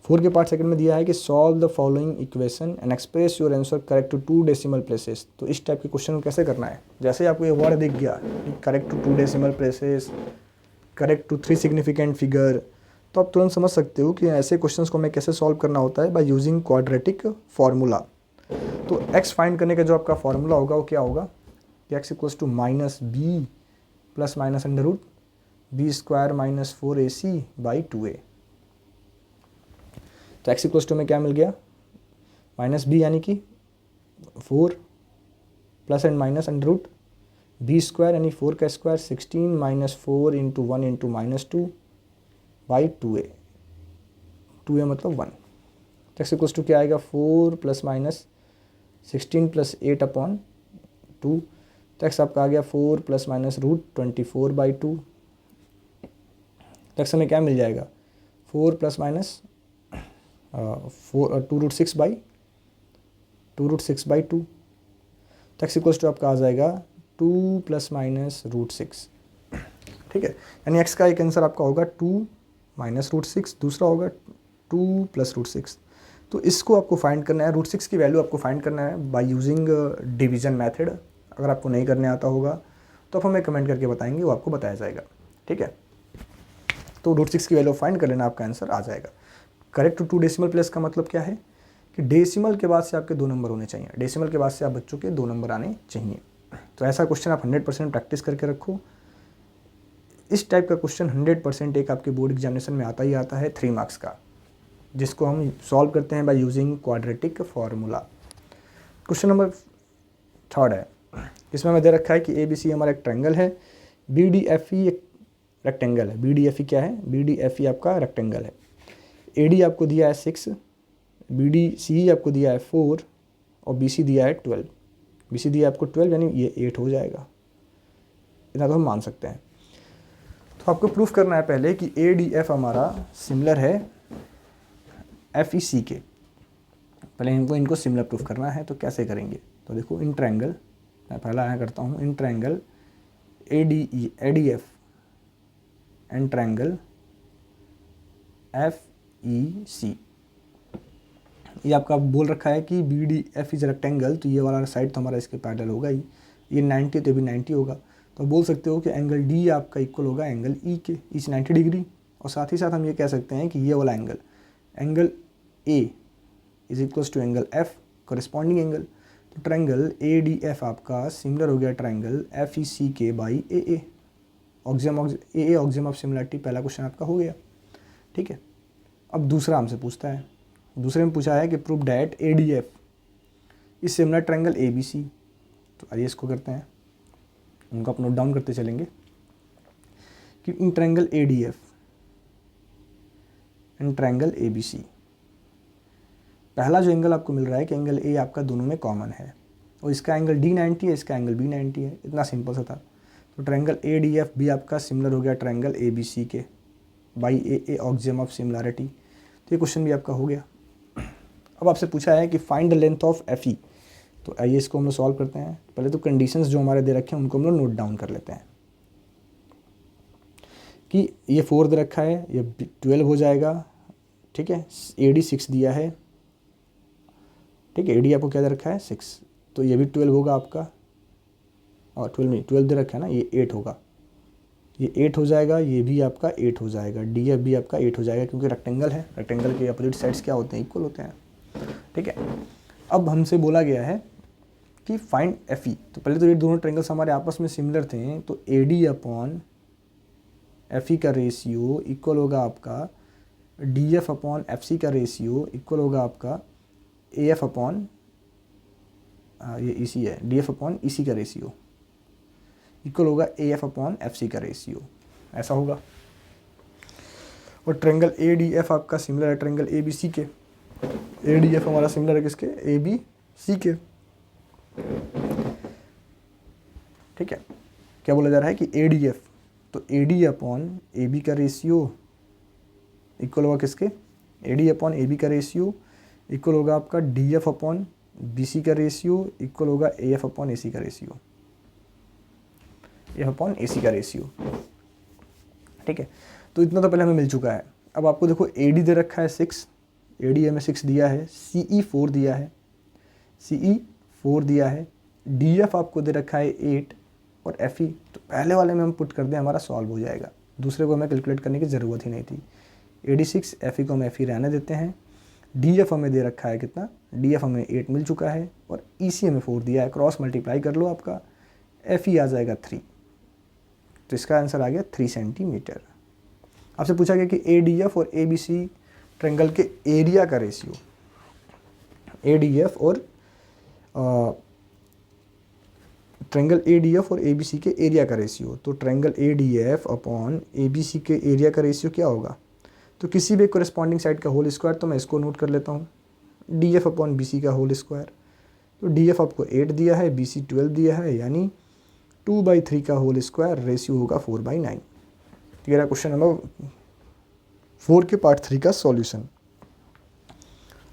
Speaker 1: 4 के पार्ट सेकंड में दिया है कि solve the following equation and express your answer correct to 2 decimal places. तो इस टाइप के क्वेश्चन को कैसे करना है, जैसे आपको ये वर्ड दिख गया correct to 2 decimal places, correct to 3 significant figure, तो आप तुरंत समझ सकते हो कि ऐसे क्वेश्चंस को हमें कैसे सॉल्व करना होता है बाय यूजिंग क्वाड्रेटिक फार्मूला। तो x फाइंड करने का जो आपका फार्मूला होगा वो क्या होगा कि x equals to minus b plus minus under root b square minus 4ac by 2a। तो x इक्वल्स टू में क्या मिल गया, माइनस बी यानी कि 4 plus and minus under root b square यानी 4 का square 16 minus 4 into 1 into minus 2 by 2a, 2a मतलब 1। तो x इक्वल्स टू क्या आएगा 4 प्लस माइनस 16 प्लस 8 अपॉन 2। तो x आपका आ गया 4 प्लस माइनस रूट 24 बाई 2। तो x हमें क्या मिल जाएगा 4 प्लस माइनस 2 रूट 6 बाई 2। तो x इक्वल्स टू आपका आ जाएगा 2 प्लस माइनस रूट 6। ठीक है, यानी x का एक आंसर आपका होगा 2 माइनस रूट 6, दूसरा होगा 2 प्लस रूट 6। तो इसको आपको फाइंड करना है, रूट 6 की वैल्यू आपको फाइंड करना है बाय यूजिंग डिवीजन मेथड। अगर आपको नहीं करने आता होगा तो आप हमें कमेंट करके बताएंगे, वो आपको बताया जाएगा। ठीक है, तो रूट 6 की वैल्यू फाइंड कर लेना, आपका आंसर आ जाएगा। करेक्ट टू 2 डेसिमल प्लेस का मतलब क्या है कि डेसिमल के बाद से आपके 2 नंबर होने चाहिए, डेसिमल के बाद से आप बच्चों के 2 नंबर आने चाहिए। तो ऐसा क्वेश्चन आप 100% प्रैक्टिस करके रखो। इस टाइप का क्वेश्चन 100% एक आपके बोर्ड एग्जामिनेशन में आता ही आता है 3 मार्क्स का, जिसको हम सॉल्व करते हैं by using quadratic formula. Question number 3 है, इसमें हमें दे रखा है कि ABC हमारा एक ट्रायंगल है, BDFE एक रेक्टेंगल है। BDFE क्या है, BDFE आपका रेक्टेंगल है। AD आपको दिया है 6, BDCE आपको दिया है 4 और BC दिया है 12। BC दिया है आपको 12 यानी ये 8 हो जाएगा, इतना तो हम मान सकते हैं। तो आपको प्रूफ करना है पहले कि ADF हमारा सिमिलर है FEC के। पहले इनको सिमिलर प्रूफ करना है, तो कैसे करेंगे, तो देखो इन ट्रायंगल, मैं पहला यहाँ करता हूँ, in triangle ADF and triangle FEC। ये आपका बोल रखा है कि BDF इज रेक्टेंगल, तो ये वाला साइड तो हमारा इसके पैरेलल होगा ही, ये 90 तो भी 90 होगा। तो बोल सकते हो कि एंगल D आपका इक्वल होगा एंगल E के, इस 90 डिग्री। और साथ ही साथ हम ये कह सकते हैं कि ये वाला angle A is equals to angle F, corresponding angle. तो ट्रायंगल ADF आपका सिमिलर हो गया ट्रायंगल FEC के by AA। AA axiom of similarity, पहला क्वेश्चन आपका हो गया। ठीक है, अब दूसरा हमसे पूछता है, दूसरे में पूछा है कि prove that ADF is similar triangle ABC। तो आइए इसको करते हैं, उनको आप नोट डाउन करते चलेंगे कि in triangle ADF and triangle ABC, पहला जो एंगल आपको मिल रहा है कि एंगल A आपका दोनों में कॉमन है, और इसका एंगल D 90 है, इसका एंगल B 90 है, इतना सिंपल सा था। तो ट्रायंगल ADF भी आपका सिमिलर हो गया ट्रायंगल ABC के by AA axiom of similarity. तो ये क्वेश्चन भी आपका हो गया। अब आपसे पूछा है कि find the length of FE। तो आइए इसको हम लोग सॉल्व करते हैं। पहले तो कंडीशंस जो हमारे दे रखे हैं उनको हम लोग नोट डाउन कर लेते हैं कि ये 4 दे रखा है, ये 12 हो जाएगा। ठीक है, AD 6 दिया है। ठीक है, AD आपको क्या दे रखा है 6, तो ये भी 12 होगा आपका, और 12 दे रखा है ना, ये 8 होगा, ये 8 हो जाएगा, ये भी आपका 8 हो जाएगा, DF भी आपका 8 हो जाएगा, क्योंकि रेक्टेंगल है, रेक्टेंगल के अपोजिट साइड्स क्या होते हैं, इक्वल होते हैं। ठीक है, अब हमसे बोला गया है कि फाइंड FE। तो पहले तो ये दोनों ट्रायंगल्स हमारे आपस में सिमिलर थे, तो AD अपॉन FE का रेशियो इक्वल होगा आपका DF अपॉन FC का रेशियो इक्वल होगा आपका AF अपॉन ये EC है, DF अपॉन EC का रेशियो इक्वल होगा AF अपॉन FC का रेशियो, ऐसा होगा। और ट्रायंगल ADF आपका सिमिलर है ट्रायंगल ABC के। ADF हमारा सिमिलर है किसके, ABC के। ठीक है, क्या बोला जा रहा है कि ADF, तो AD अपॉन AB का रेशियो इक्वल होगा किसके, AD अपॉन AB का रेशियो इक्वल होगा आपका DF अपॉन BC का रेशियो इक्वल होगा AF अपॉन AC का रेशियो, AF अपॉन AC का रेशियो। ठीक है, तो इतना तो पहले हमें मिल चुका है। अब आपको देखो AD दे रखा है 6, AD हमें 6 दिया है, CE 4 दिया है, CE 4 दिया है, DF आपको दे रखा है 8 और FE, तो पहले वाले में हम पुट कर दें, हमारा सॉल्व हो जाएगा, दूसरे को हमें कैलकुलेट करने की ज़रूरत ही नहीं थी। AD 6, FE को हम FE रहने देते हैं। DF हमें दे रखा है कितना, DF हमें 8 मिल चुका है और EC हमें 4 दिया है, क्रॉस मल्टीप्लाई कर लो, आपका FE आ जाएगा 3, तो इसका आंसर आ गया 3 सेंटीमीटर। आपसे पूछा गया कि ADF और ABC ट्रायंगल के एरिया का रेशियो, ADF और ट्रायंगल ADF और ABC के एरिया का रेशियो, तो ट्रायंगल ADF अपॉन ABC के एरिया का रेशियो क्या होगा, तो किसी भी कोरेस्पॉन्डिंग साइड का होल स्क्वायर, तो मैं इसको नोट कर लेता हूँ, DF अपॉन BC का होल स्क्वायर, तो DF आपको 8 दिया है, BC 12 दिया है, यानी 2/3 का होल स्क्वायर, रेशियो होगा 4/9। तो ये रहा क्वेश्चन नंबर 4 के पार्ट 3 का सॉल्यूशन।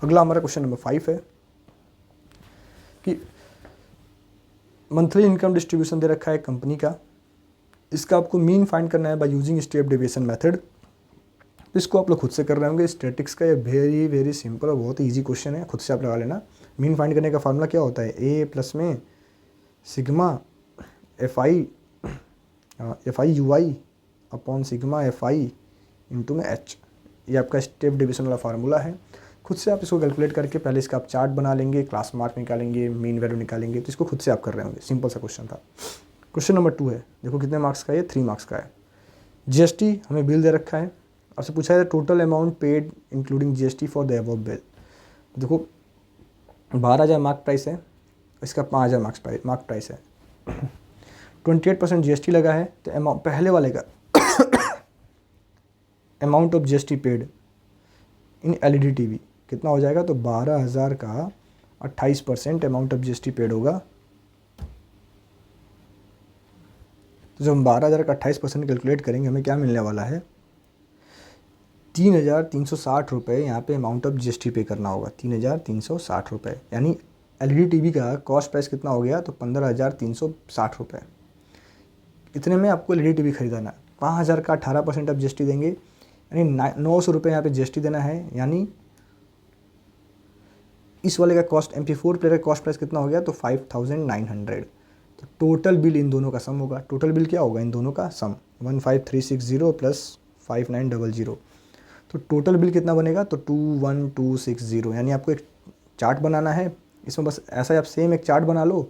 Speaker 1: अगला हमारा क्वेश्चन नंबर 5 है कि मंथली इनकम डिस्ट्रीब्यूशन दे रखा है कंपनी का, इसका आपको मीन फाइंड करना है by using step deviation method. तो इसको आप लोग खुद से कर रहे होंगे, स्टैटिक्स का ये वेरी वेरी सिंपल और बहुत ही ईजी क्वेश्चन है, खुद से आप लगा लेना। मीन फाइंड करने का फार्मूला क्या होता है, ए प्लस में sigma F I you I upon sigma FI into में H, ये आपका स्टेप डिवीजन वाला फार्मूला है। खुद से आप इसको कैलकुलेट करके पहले इसका आप चार्ट बना लेंगे, क्लास मार्क निकालेंगे, मीन वैल्यू निकालेंगे, तो इसको खुद से आप कर रहे होंगे, सिंपल सा क्वेश्चन था। क्वेश्चन नंबर 2 है, देखो कितने मार्क्स का है, 3 मार्क्स का है। GST हमें बिल दे रखा है, आपसे पूछा है total amount paid including GST for the above bill. देखो 12,000 मार्क प्राइस है, इसका 5,000 मार्क प्राइस है, 28% GST लगा है, तो अमाउंट पहले वाले का amount of GST paid in LED TV कितना हो जाएगा, तो 12,000 का 28% अमाउंट ऑफ GST पेड होगा। तो जब हम 12,000 का 28% कैलकुलेट करेंगे, हमें क्या मिलने वाला है, 3,360 रुपये यहाँ पे अमाउंट ऑफ GST पे करना होगा, 3,360 रुपये, यानी LED TV का कॉस्ट प्राइस कितना हो गया, तो 15,360 रुपये। इतने में आपको LED TV खरीदाना है, 5,000 का 18% आप GST देंगे, यानी 900 रुपये यहाँ पे GST देना है, यानी इस वाले का कॉस्ट MP4 प्लेयर का कॉस्ट प्राइस कितना हो गया, तो 5,900। तो टोटल बिल इन दोनों का सम होगा, टोटल बिल क्या होगा, इन दोनों का सम 15,360 प्लस 5,900, तो टोटल बिल कितना बनेगा, तो 21,260। यानी आपको एक चार्ट बनाना है, इसमें बस ऐसा ही आप सेम एक चार्ट बना लो,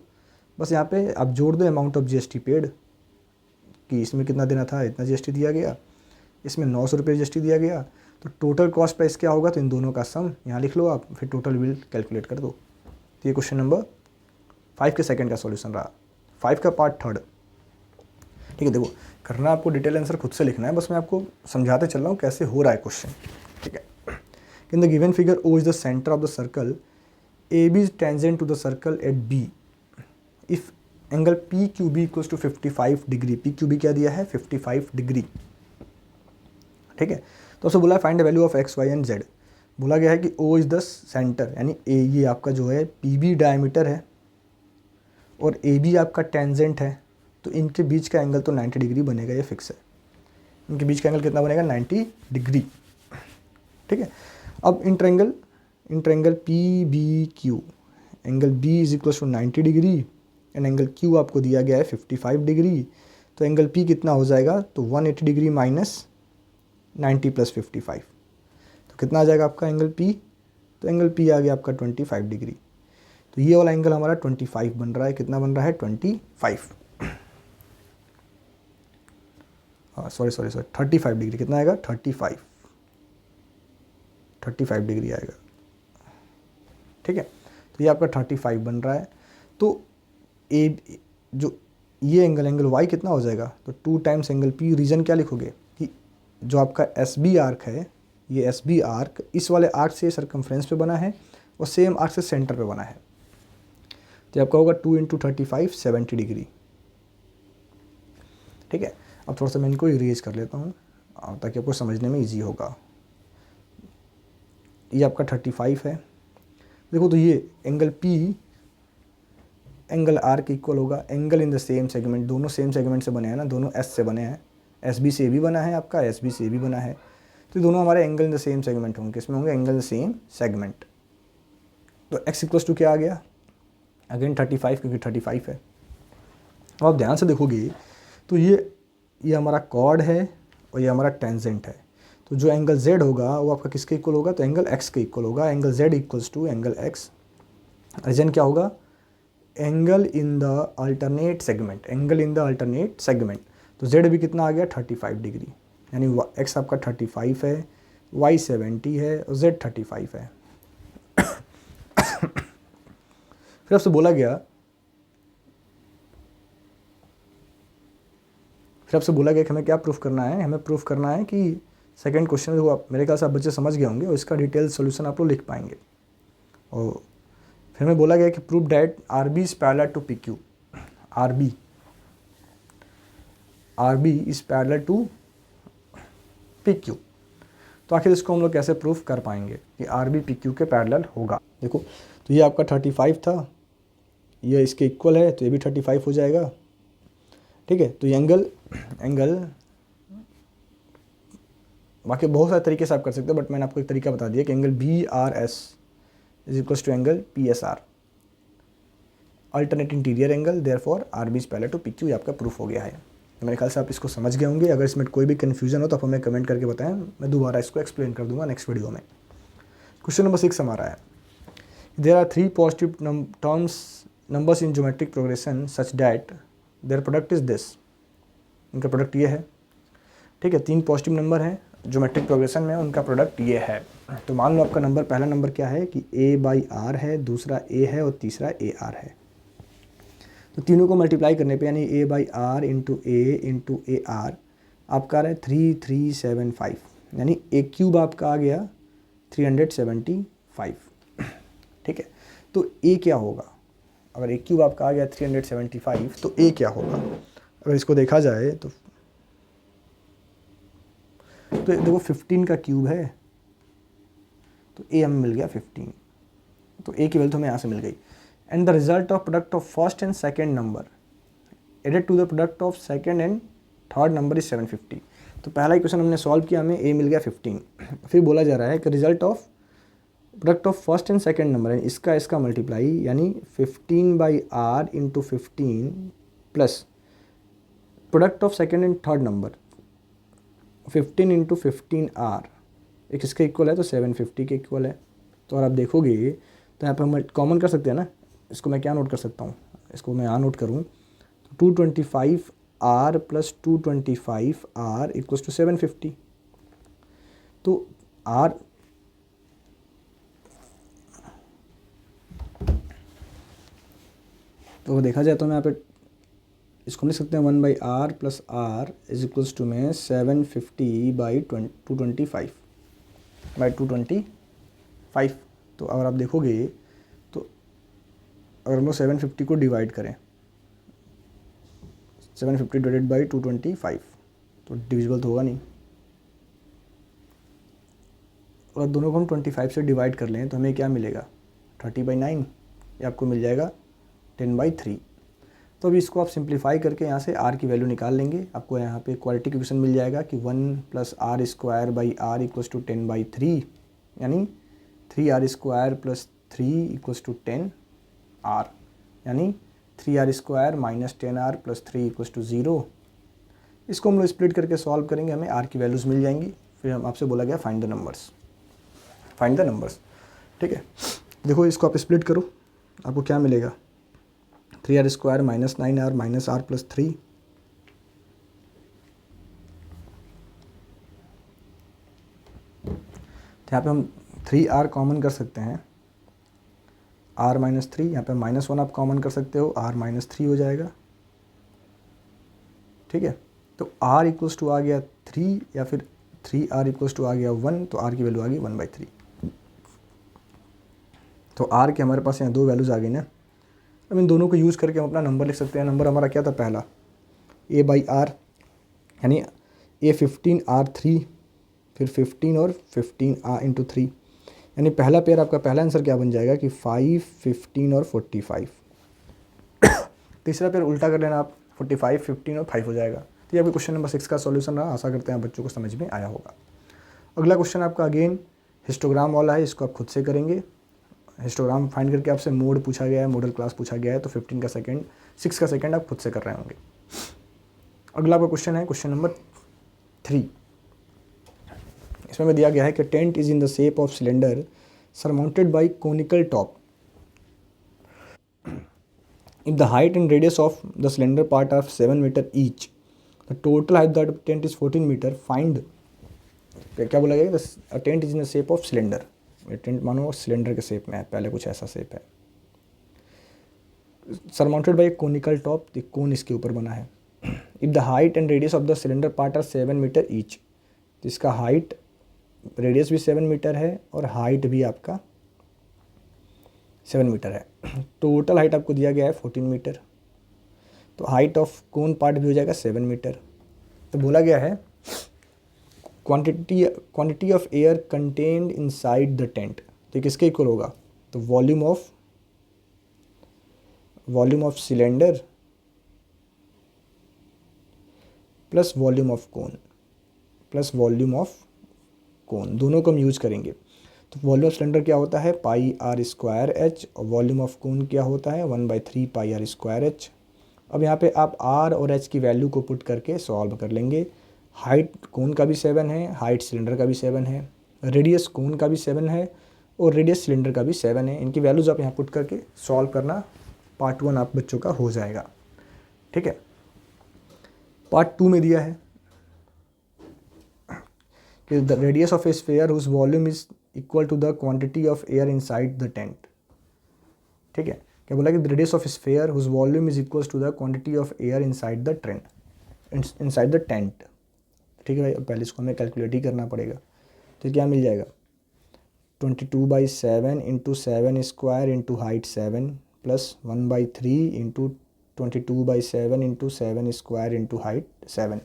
Speaker 1: बस यहाँ पे आप जोड़ दो अमाउंट ऑफ GST पेड कि इसमें कितना देना था, इतना GST दिया गया, इसमें 900 रुपये GST दिया गया, तो टोटल कॉस्ट प्राइस क्या होगा, तो इन दोनों का सम यहाँ लिख लो आप, फिर टोटल बिल कैलकुलेट कर दो। तो ये क्वेश्चन नंबर 5 के सेकंड का सॉल्यूशन रहा। 5 का पार्ट 3, ठीक है। देखो करना आपको डिटेल आंसर खुद से लिखना है, बस मैं आपको समझाते चल रहा हूँ कैसे हो रहा है क्वेश्चन, ठीक है। In the given figure O is the centre of the circle, AB is tangent to the circle at B if angle PQB equals to 55 degree. PQB क्या दिया है, 55 डिग्री, ठीक है। तो आपसे बोला है find the value of X, Y and Z। बोला गया है कि O इज द सेंटर, यानी A ये आपका जो है PB डायमीटर है और AB आपका टेंजेंट है, तो इनके बीच का एंगल तो 90 डिग्री बनेगा, ये फिक्स है। इनके बीच का एंगल कितना बनेगा, 90 डिग्री, ठीक है। अब in triangle PBQ angle B is equal to 90 degree and angle Q आपको दिया गया है 55 डिग्री, तो एंगल P कितना हो जाएगा, तो 180 डिग्री माइनस 90 प्लस 55, तो कितना आ जाएगा आपका एंगल P, तो एंगल P आ गया आपका 25 डिग्री। तो ये वाला एंगल हमारा 25 बन रहा है, कितना बन रहा है, 25, हाँ सॉरी 35 डिग्री, कितना आएगा, 35 डिग्री आएगा, ठीक है। तो ये आपका 35 बन रहा है। तो ए जो ये एंगल Y कितना हो जाएगा, तो 2 टाइम्स एंगल P। रीज़न क्या लिखोगे कि जो आपका SB आर्क है, ये SB आर्क इस वाले आर्क से सरकमफ्रेंस पे बना है और सेम आर्क से सेंटर पे बना है, तो आपका होगा 2 × 35 70 डिग्री, ठीक है। अब थोड़ा सा मैं इनको इरेज कर लेता हूँ ताकि आपको समझने में इजी होगा। ये आपका 35 है, देखो तो ये एंगल P एंगल R के इक्वल होगा, angle in the same segment, दोनों सेम सेगमेंट से बने हैं ना, दोनों S से बने हैं, SB से भी बना है आपका, SB से भी बना है, तो दोनों हमारे angle in the same segment होंगे, किसमें होंगे, angle in the same segment. तो x इक्वल्स टू क्या आ गया, अगेन 35, क्योंकि 35 है। और आप ध्यान से देखोगे तो ये हमारा कॉर्ड है और ये हमारा टेंजेंट है। तो जो एंगल z होगा वो आपका किसके इक्वल होगा, तो एंगल x के इक्वल होगा। Angle z equals to angle x, reason क्या होगा, angle in the alternate segment, angle in the alternate segment. तो z भी कितना आ गया, 35 डिग्री, यानी x आपका 35 है, y 70 है और z 35 है। फिर आपसे बोला गया कि हमें क्या प्रूफ करना है, हमें प्रूफ करना है कि सेकंड क्वेश्चन जो आप मेरे ख्याल से आप बच्चे समझ गए होंगे और इसका डिटेल सॉल्यूशन आप लोग लिख पाएंगे। और फिर हमें बोला गया कि prove that R B is parallel to P Q, R B is parallel to P Q. तो आखिर इसको हम लोग कैसे प्रूफ कर पाएंगे कि आर बी पी क्यू के पैरेलल होगा। देखो तो ये आपका 35 था, ये इसके इक्वल है, तो ये भी 35 हो जाएगा, ठीक है। तो ये एंगल बाकी बहुत सारे तरीके से आप कर सकते हो, बट मैंने आपको एक तरीका बता दिया कि angle B R S is equals to angle P S R, alternate interior angle, therefore R B is parallel to P Q. ये आपका प्रूफ हो गया है। तो मेरे ख्याल से आप इसको समझ गए होंगे। अगर इसमें कोई भी कन्फ्यूजन हो तो आप हमें कमेंट करके बताएं, मैं दोबारा इसको एक्सप्लेन कर दूंगा नेक्स्ट वीडियो में। क्वेश्चन नंबर 6 हमारा है, there are 3 positive numbers in geometric progression such that their product is this. इनका प्रोडक्ट ये है, ठीक है। 3 पॉजिटिव नंबर हैं ज्योमेट्रिक प्रोग्रेशन में, उनका प्रोडक्ट ये है। तो मान लो आपका नंबर, पहला नंबर क्या है कि a/r है, दूसरा a है और तीसरा ar है। तो तीनों को मल्टीप्लाई करने पे यानी a/r इंटू ar आपका आ रहा है 3375, यानी a क्यूब आपका आ गया 375, ठीक है। तो a क्या होगा, अगर a क्यूब आपका आ गया 375 तो a क्या होगा। अगर इसको देखा जाए तो देखो 15 का क्यूब है, तो a हमें मिल गया 15, तो a की वैल्यू तो हमें यहाँ से मिल गई। And the result of product of first and second number added to the product of second and third number is 750। तो पहला इक्वेशन हमने सॉल्व किया, हमें a मिल गया 15। फिर बोला जा रहा है कि result of product of first and second number है इसका मल्टीप्लाई, यानी 15/r into 15 plus product of second and third number 15 into 15r एक इसके इक्वल है, तो 750 के इक्वल है। तो अगर आप देखोगे तो यहाँ पर हम कॉमन कर सकते हैं ना, इसको मैं क्या नोट कर सकता हूँ, इसको मैं यहाँ नोट करूँ तो 225r plus 225r equals to 750। तो r तो देखा जाए तो मैं यहाँ पे इसको लिख सकते हैं 1/r plus r is equals to में 750/225 बाई 225। तो अगर आप देखोगे तो अगर हम लोग 750 को डिवाइड करें, 750 डिवाइडेड बाई 225, तो डिविजिबल तो होगा नहीं। और दोनों को हम 25 से डिवाइड कर लें तो हमें क्या मिलेगा, 30/9, ये आपको मिल जाएगा 10/3। तो अभी इसको आप सिंप्लीफाई करके यहाँ से r की वैल्यू निकाल लेंगे, आपको यहाँ पे क्वाड्रेटिक इक्वेशन मिल जाएगा कि 1 plus r square by r equals to 10/3, यानी 3r square plus 3 equals to 10r, यानी 3r square minus 10r plus 3 equals to 0। इसको हम लोग स्प्लिट करके सॉल्व करेंगे, हमें r की वैल्यूज़ मिल जाएंगी। फिर हम आपसे बोला गया फाइंड द नंबर्स, ठीक है। देखो इसको आप स्प्लिट करो, आपको क्या मिलेगा, 3r square minus 9r minus r plus 3, तो यहाँ पे हम 3r कॉमन कर सकते हैं, r माइनस 3, यहाँ पे -1 आप कॉमन कर सकते हो, r माइनस 3 हो जाएगा, ठीक है। तो r इक्वल्स टू आ गया 3 या फिर 3r इक्वल्स टू आ गया 1, तो r की वैल्यू आ गई 1/3। तो r के हमारे पास यहाँ 2 वैल्यूज़ आ गई ना। अब इन दोनों को यूज़ करके हम अपना नंबर लिख सकते हैं। नंबर हमारा क्या था पहला, a/r, यानी a 15r3, फिर 15 और 15r इंटू 3, यानी पहला पेयर आपका पहला आंसर क्या बन जाएगा कि 5, 15 और 45। तीसरा पेयर उल्टा कर लेना आप, 45, 15 और 5 हो जाएगा। तो ये अभी क्वेश्चन नंबर 6 का सॉल्यूशन रहा। आशा करते हैं बच्चों को समझ में आया होगा। अगला क्वेश्चन आपका अगेन हिस्टोग्राम वाला है, इसको आप खुद से करेंगे। हिस्टोग्राम फाइंड करके आपसे मोड पूछा गया है, मॉडल क्लास पूछा गया है, तो 15 का सेकंड 6 का सेकंड आप खुद से कर रहे होंगे। अगला आपका क्वेश्चन है क्वेश्चन नंबर 3। इसमें दिया गया है कि tent is in the shape of cylinder surmounted by conical top. If the height and radius of the cylinder part are 7 meter each, the total height of the tent is 14 meter. Find क्या बोला गया? The tent is in the shape of cylinder. ये tent मानो cylinder के shape में है, पहले कुछ ऐसा शेप है। Surmounted by conical top, cone इसके ऊपर बना है। If the height and radius of the cylinder part are 7 metre each, तो इसका हाइट रेडियस भी 7 मीटर है और हाइट भी आपका 7 मीटर है। टोटल हाइट आपको दिया गया है 14 मीटर, तो हाइट ऑफ कोन पार्ट भी हो जाएगा 7 मीटर। तो बोला गया है quantity of air contained inside the tent, तो किसके इक्वल होगा? तो volume of cylinder plus volume of cone दोनों को हम यूज करेंगे। तो वॉल्यूम ऑफ सिलेंडर क्या होता है? पाई आर स्क्वायर एच, और वॉल्यूम ऑफ कोन क्या होता है? 1/3 पाई आर स्क्वायर एच। अब यहाँ पे आप आर और एच की वैल्यू को पुट करके सॉल्व कर लेंगे। हाइट कोन का भी 7 है, हाइट सिलेंडर का भी 7 है, रेडियस कोन का भी 7 है और रेडियस सिलेंडर का भी 7 है। इनकी वैल्यूज आप यहाँ पुट करके सॉल्व करना, पार्ट 1 आप बच्चों का हो जाएगा। ठीक है। पार्ट 2 में दिया है कि the radius of a sphere whose volume is equal to the quantity of air inside the tent. ठीक है, क्या बोला कि the radius of sphere whose volume is equal to the quantity of air inside the tent. ठीक है भाई, अब पहले इसको हमें कैलकुलेट ही करना पड़ेगा। तो क्या मिल जाएगा? 22/7 into 7 square into height 7 plus 1/3 into 22/7 into 7 square into height 7।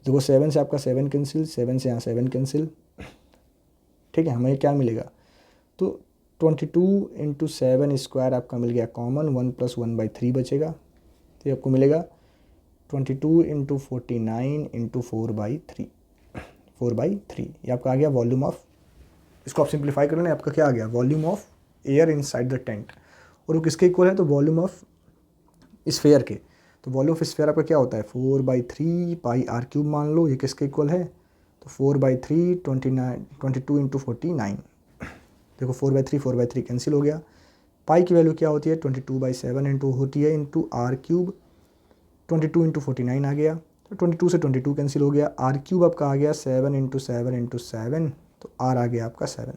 Speaker 1: देखो 7 से आपका 7 कैंसिल, 7 से यहाँ 7 कैंसिल। ठीक है, हमें क्या मिलेगा? तो 22 इंटू 7 स्क्वायर आपका मिल गया कॉमन, 1 प्लस 1/3 बचेगा। तो आपको मिलेगा 22 इंटू 49 इंटू 4/3। ये आपका आ गया वॉल्यूम ऑफ, इसको आप सिंप्लीफाई कर लेना, आपका क्या आ गया? Volume of air inside the tent. और वो किसके इक्वल है? तो वॉल्यूम ऑफ स्फीयर के। तो वॉल्यूम ऑफ स्फीयर आपका क्या होता है? 4/3 पाई आर क्यूब मान लो, ये किसके इक्वल है? तो 4/3 22 इंटू 49। देखो 4/3 कैंसिल हो गया। पाई की वैल्यू क्या होती है? 22/7 इंटू होती है इंटू आर क्यूब, 22 इंटू 49 आ गया। तो 22 से 22 कैंसिल हो गया। आर क्यूब आपका आ गया 7 इंटू 7 इंटू 7, तो आर आ गया आपका 7।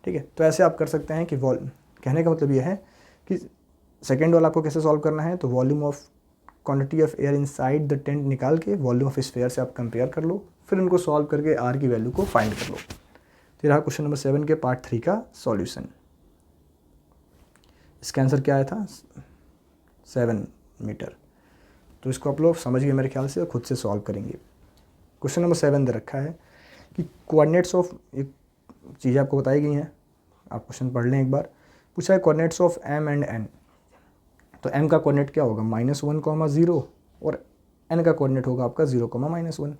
Speaker 1: ठीक है, तो ऐसे आप कर सकते हैं कि कहने का मतलब ये है कि सेकेंड वाला आपको कैसे सॉल्व करना है। तो volume of quantity of air inside the tent निकाल के वॉल्यूम ऑफ स्फीयर से आप कंपेयर कर लो, फिर उनको सॉल्व करके आर की वैल्यू को फाइंड कर लो। तो रहा क्वेश्चन नंबर 7 के पार्ट 3 का सॉल्यूशन। इसका आंसर क्या आया था? 7 मीटर। तो इसको आप लोग समझ गए मेरे ख्याल से, खुद से सॉल्व करेंगे। क्वेश्चन नंबर 7 दे रखा है कि कोऑर्डिनेट्स ऑफ, एक चीज़ें आपको बताई गई हैं, आप क्वेश्चन पढ़ लें एक बार। पूछा है coordinates of m and n। तो m का कोऑर्डिनेट क्या होगा? -1, 0, और n का कोऑर्डिनेट होगा आपका 0, -1।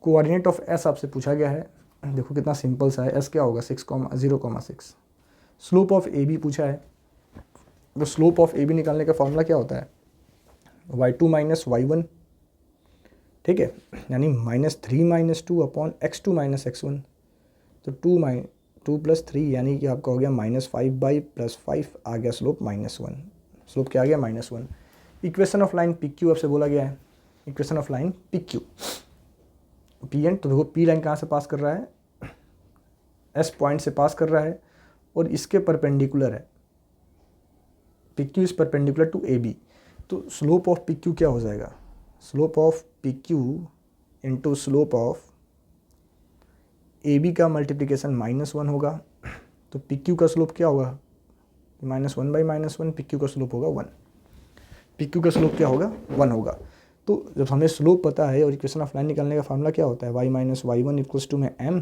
Speaker 1: कोऑर्डिनेट ऑफ s आपसे पूछा गया है, देखो कितना सिंपल सा है। s क्या होगा? 0,6। स्लोप ऑफ AB पूछा है, तो स्लोप ऑफ AB निकालने का फॉर्मूला क्या होता है? y2 minus y1। ठीक है, यानी -3 - 2 अपॉन x2 - x1। तो 2 + 3 यानी कि आपका हो गया -5 + 5 आ गया स्लोप -1। स्लोप क्या आ गया? -1। इक्वेशन ऑफ लाइन PQ आपसे बोला गया है। Equation of line PQ PN, तो देखो P लाइन कहाँ से पास कर रहा है? S पॉइंट से पास कर रहा है और इसके परपेंडिकुलर है। PQ is perpendicular to AB। तो स्लोप ऑफ PQ क्या हो जाएगा? Slope of PQ into slope of AB का मल्टीप्लिकेशन -1 होगा। तो PQ का स्लोप क्या होगा? -1/-1, PQ का स्लोप होगा 1। PQ का स्लोप क्या होगा? 1 होगा। तो जब हमें स्लोप पता है और इक्वेशन ऑफ लाइन निकालने का फार्मूला क्या होता है? y - y1 इक्वल्स टू में m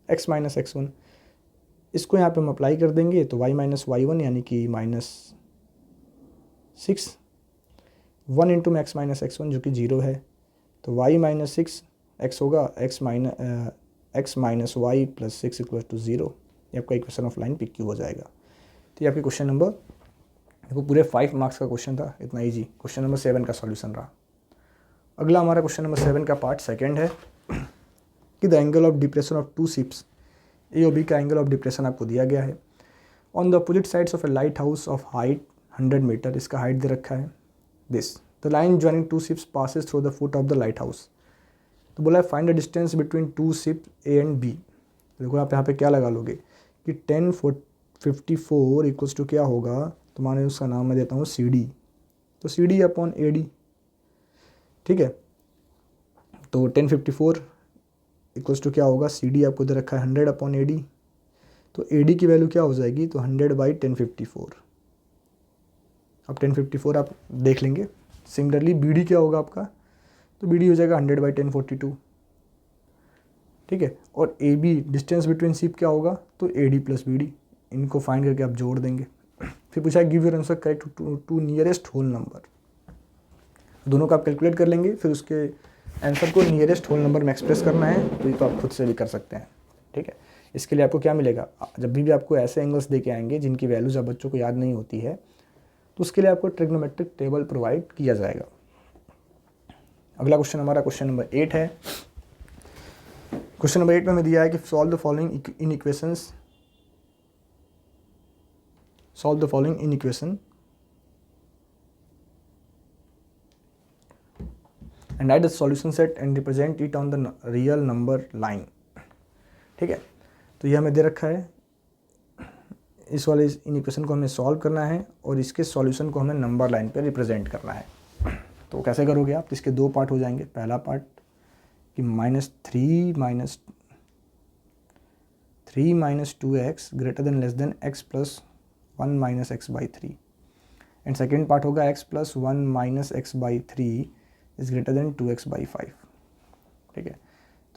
Speaker 1: x - x1। इसको यहाँ पे हम अप्लाई कर देंगे, तो y - y1 यानी कि -6, 1 इंटू में x - x1 जो कि 0 है। तो y - 6 एक्स होगा x minus y plus 6 equal to 0। ये आपका इक्वेशन ऑफ लाइन PQ हो जाएगा। तो ये आपके क्वेश्चन नंबर, देखो पूरे 5 मार्क्स का क्वेश्चन था, इतना ईजी। क्वेश्चन नंबर 7 का सॉल्यूशन रहा। अगला हमारा क्वेश्चन नंबर 7 का पार्ट सेकंड है कि the angle of depression of two ships, A और बी का एंगल ऑफ डिप्रेशन आपको दिया गया है on the opposite sides of a light house of height 100 metre. इसका हाइट दे रखा है this. The line joining two ships passes through the foot of the light house. तो बोला है find the distance between two ship A and B. देखो आप यहाँ पे क्या लगा लोगे कि 1054 इक्वल्स टू क्या होगा, तो माने उसका नाम मैं देता हूँ CD। तो CD अपॉन AD, ठीक है। तो 1054 इक्वल्स टू क्या होगा, CD आपको दे रखा है 100 अपॉन AD। तो AD की वैल्यू क्या हो जाएगी, तो 100 बाई 1054। अब 1054 आप देख लेंगे। सिमिलरली BD क्या होगा आपका, तो BD हो जाएगा 100 बाई 1042, ठीक है। और AB डिस्टेंस बिटवीन शिप क्या होगा, तो AD प्लस BD, इनको फाइंड करके आप जोड़ देंगे। फिर पूछा है give your answer correct to nearest whole number. दोनों का आप कैलकुलेट कर लेंगे, फिर उसके आंसर को नियरेस्ट होल नंबर में एक्सप्रेस करना है। तो ये तो आप खुद से भी कर सकते हैं, ठीक है। इसके लिए आपको क्या मिलेगा, जब भी आपको ऐसे एंगल्स दे के आएंगे जिनकी वैल्यूज अब बच्चों को याद नहीं होती है, तो उसके लिए आपको ट्रिग्नोमेट्रिक टेबल प्रोवाइड किया जाएगा। अगला क्वेश्चन हमारा क्वेश्चन नंबर 8 है। क्वेश्चन नंबर 8 में हमें दिया है कि solve the following in equations, solve the following in equation and right the solution set and represent it on the real number line, ठीक है। तो ये हमें दे रखा है, इस वाले इन इक्वेशन को हमें सॉल्व करना है और इसके सॉल्यूशन को हमें नंबर लाइन पे रिप्रेजेंट करना है। तो कैसे करोगे आप, तो इसके दो पार्ट हो जाएंगे। पहला पार्ट कि -3 minus 2x greater than less than x plus 1 minus x by 3, and second part होगा x plus 1 minus x by 3 is greater than 2x by 5, ठीक है।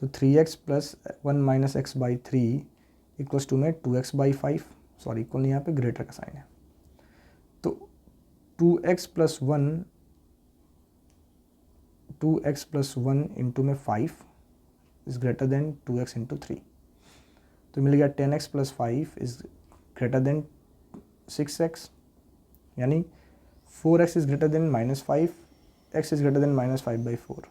Speaker 1: तो 3x plus 1 minus x by 3 equals to में 2x by 5, sorry equal नहीं, यहाँ पे greater का sign है। तो 2x प्लस 1 इंटू में 5 is greater than 2x into 3। तो मिल गया 10x plus 5 is greater then 6x, यानी 4x is greater then -5, x is greater then -5/4,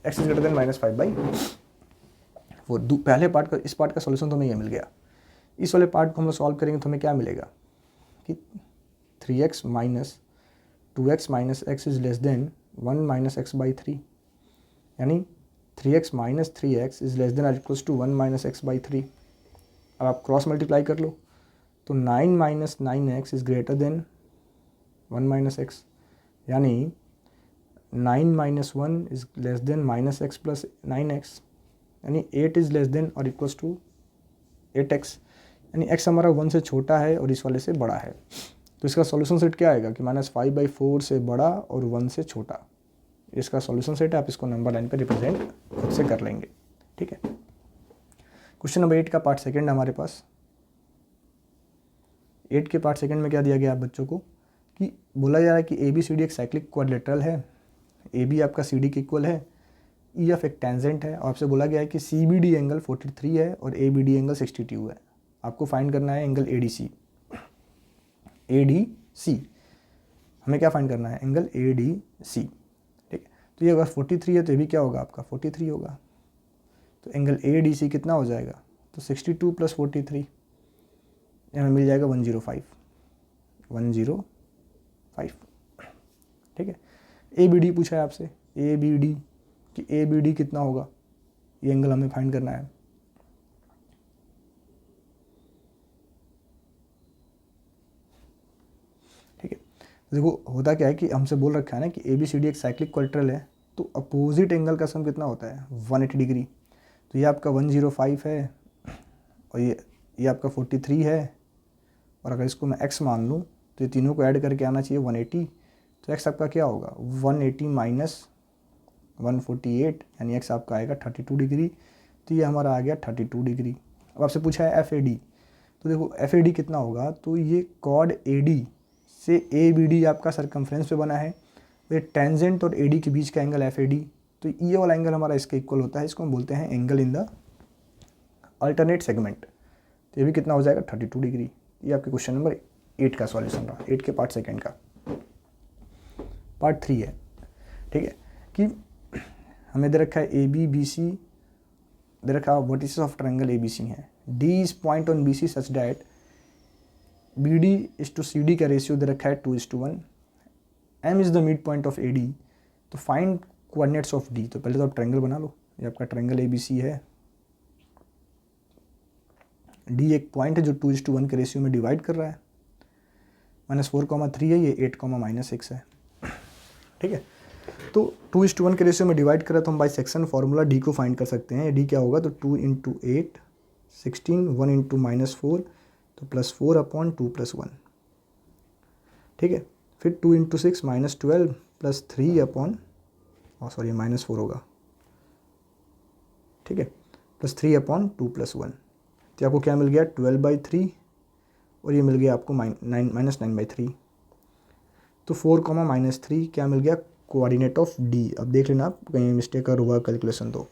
Speaker 1: x is greater then -5/4। पहले पार्ट का, इस पार्ट का सॉल्यूशन तो हमें ये मिल गया। इस वाले पार्ट को हम लोग सॉल्व करेंगे तो हमें क्या मिलेगा कि 3x minus 2x minus x is less than 1 minus x by 3, यानी 3x minus 3x is less than और equals to 1 minus x by 3। अब आप क्रॉस मल्टीप्लाई कर लो, तो 9 minus 9x is greater than 1 minus x, यानी 9 minus 1 is less than minus x plus 9x, यानी 8 is less than और equals to 8x, यानी x हमारा 1 से छोटा है और इस वाले से बड़ा है। तो इसका सॉल्यूशन सेट क्या आएगा कि -5/4 से बड़ा और 1 से छोटा, इसका सॉल्यूशन सेट है। आप इसको नंबर लाइन पे रिप्रेजेंट खुद से कर लेंगे, ठीक है। क्वेश्चन नंबर 8 का पार्ट सेकंड हमारे पास। 8 के पार्ट सेकंड में क्या दिया गया आप बच्चों को कि बोला जा रहा है कि ABCD एक साइक्लिक क्वाड्रिलेटरल है, AB आपका CD के इक्वल है, EF एक टेंजेंट है, और आपसे बोला गया है कि CBD एंगल 43 है और ABD एंगल 62 है। आपको फाइंड करना है एंगल ADC। हमें क्या फाइंड करना है, एंगल ADC, ठीक है। तो ये अगर 43 है तो ये भी क्या होगा आपका 43 होगा। तो एंगल ADC कितना हो जाएगा, तो 62 प्लस 43, हमें मिल जाएगा 105, ठीक है। ABD पूछा है आपसे, ABD कि ABD कितना होगा, ये एंगल हमें फाइंड करना है। ठीक है, देखो होता क्या है कि हमसे बोल रखा है ना कि ABCD एक साइक्लिक क्वाड्रिलेटरल है, तो अपोजिट एंगल का सम कितना होता है 180 डिग्री। तो ये आपका 105 है और ये आपका 43 है, और अगर इसको मैं x मान लूँ तो ये तीनों को ऐड करके आना चाहिए 180। तो x आपका क्या होगा 180 माइनस 148, यानी x आपका आएगा 32 डिग्री। तो ये हमारा आ गया 32 डिग्री। अब आपसे पूछा है FAD, तो देखो FAD कितना होगा, तो ये कॉड AD से ABD आपका सरकमफ्रेंस पे बना है, तो ये टेंजेंट और AD के बीच का एंगल FAD, तो ये वाला एंगल हमारा इसके इक्वल होता है, इसको हम बोलते हैं angle in the alternate segment. तो ये भी कितना हो जाएगा 32 डिग्री। ये आपके क्वेश्चन नंबर 8 का सॉल्यूशन रहा, 8 के पार्ट सेकंड का। पार्ट 3 है, ठीक है, कि हमें दे रखा है ए बी बी सी, दे रखा है vertices of triangle A B C है, D is point on B C such that B D is to C D का रेशियो दे रखा है 2:1, M is the mid point of A D. तो find coordinates of D. तो पहले तो आप ट्रायंगल बना लो, ये आपका ट्रायंगल ए बी सी है, डी एक पॉइंट है जो 2:1 के रेशियो में डिवाइड कर रहा है, -4,3 है, ये 8,-6 है, ठीक है। तो 2:1 के रेशियो में डिवाइड कर रहा है, तो हम बाई सेक्शन फार्मूला डी को फाइंड कर सकते हैं। डी क्या होगा, तो 2 × 8 16, 1 × -4 तो +4/2 + 1, ठीक है। फिर 2 × 6 -12 + 3 -4 होगा, ठीक है, +3/2 + 1। तो आपको क्या मिल गया 12/3 और ये मिल गया आपको -9/3। तो 4, -3 क्या मिल गया कोऑर्डिनेट ऑफ डी। अब देख लेना आप कहीं मिस्टेक अगर हुआ कैलकुलेशन तो।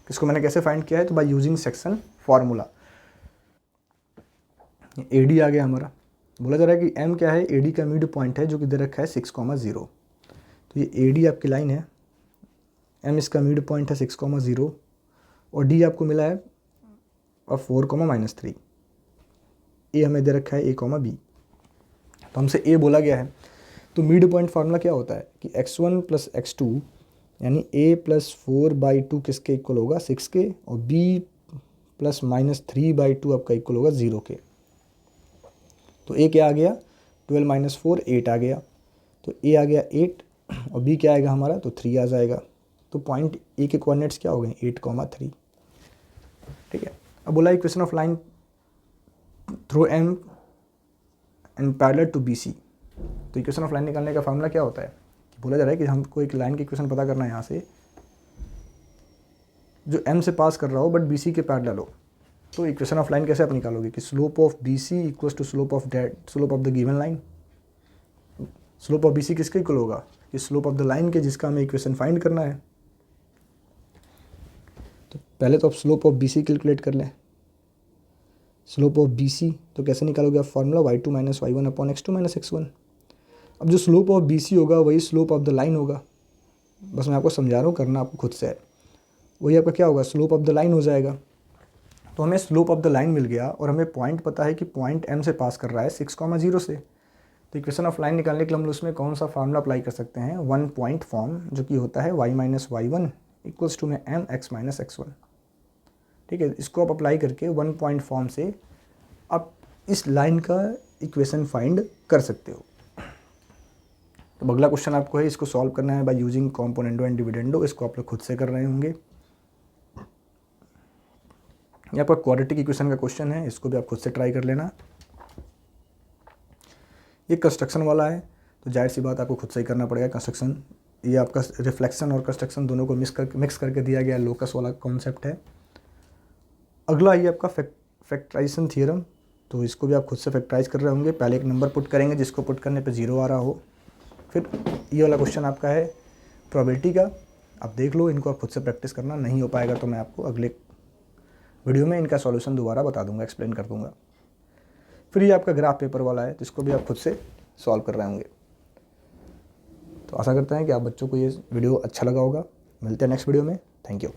Speaker 1: इसको मैंने कैसे फाइंड किया है, तो by using section formula. A D आ गया हमारा, बोला जा रहा है कि एम क्या है, ए डी का मिड पॉइंट है जो कि दे रखा है 6,0। तो ये ए डी आपकी लाइन है, एम इसका मिड पॉइंट है 6,0 और डी आपको मिला है 4, -3। ए हमें दे रखा है ए, बी। तो हमसे ए बोला गया है, तो मिड पॉइंट फार्मूला क्या होता है कि x1 + x2 यानी a + 4/2 किसके इक्वल होगा 6 के, और b + -3/2 आपका इक्वल होगा 0 के। तो a क्या आ गया 12 - 4 8 आ गया, तो a आ गया 8 और b क्या आएगा हमारा, तो 3 आ जाएगा। तो पॉइंट a के कोऑर्डिनेट्स क्या हो गए 8,3, ठीक है। अब बोला equation of line through m and parallel to BC। तो इक्वेशन ऑफ लाइन निकालने का फार्मूला क्या होता है कि बोला जा रहा है कि हमको एक लाइन की इक्वेशन पता करना है यहाँ से जो m से पास कर रहा हो बट BC के पैरेलल हो। तो इक्वेशन ऑफ लाइन कैसे आप निकालोगे कि slope of BC equals to slope of the given line. Slope of BC किसके इक्वल होगा कि स्लोप ऑफ द लाइन के, जिसका हमें इक्वेशन फाइंड करना है। तो पहले तो आप स्लोप ऑफ BC कैलकुलेट कर लें। स्लोप ऑफ BC तो कैसे निकालोगे आप फार्मूला y2 - y1/x2 - x1। अब जो स्लोप ऑफ BC होगा वही स्लोप ऑफ द लाइन होगा, बस मैं आपको समझा रहा हूँ, करना आपको खुद से है। वही आपका क्या होगा स्लोप ऑफ द लाइन हो जाएगा। तो हमें स्लोप ऑफ द लाइन मिल गया और हमें पॉइंट पता है कि पॉइंट M से पास कर रहा है 6,0 से। तो इक्वेशन ऑफ लाइन निकालने के लिए हम उसमें कौन सा फार्मूला अप्लाई कर सकते हैं, 1 पॉइंट फॉर्म, जो कि होता है y - y1 इक्वल्स टू में mx - x1, ठीक है। इसको आप अप्लाई करके 1 पॉइंट फॉर्म से आप इस लाइन का इक्वेशन फाइंड कर सकते हो। तो अगला क्वेश्चन आपको है, इसको सॉल्व करना है by using componendo and dividendo. इसको आप लोग खुद से कर रहे होंगे। ये आपका क्वाड्रेटिक इक्वेशन का क्वेश्चन है, इसको भी आप खुद से ट्राई कर लेना। ये कंस्ट्रक्शन वाला है, तो जाहिर सी बात आपको खुद से ही करना पड़ेगा कंस्ट्रक्शन। ये आपका रिफ्लेक्शन और कंस्ट्रक्शन दोनों को मिक्स करके दिया गया लोकस वाला कॉन्सेप्ट है। अगला ये आपका फैक्टराइजेशन थ्योरम, तो इसको भी आप खुद से फैक्टराइज कर रहे होंगे। पहले एक नंबर पुट करेंगे जिसको पुट करने पे 0 आ रहा हो। फिर ये वाला क्वेश्चन आपका है प्रोबेबिलिटी का, आप देख लो, इनको आप खुद से प्रैक्टिस करना। नहीं हो पाएगा तो मैं आपको अगले वीडियो में इनका सॉल्यूशन दोबारा बता दूंगा, एक्सप्लेन कर दूंगा। फिर ये आपका ग्राफ पेपर वाला है, जिसको भी आप खुद से सॉल्व कर रहे होंगे। तो आशा करते हैं कि आप बच्चों को ये वीडियो अच्छा लगा होगा। मिलते हैं नेक्स्ट वीडियो में। Thank you.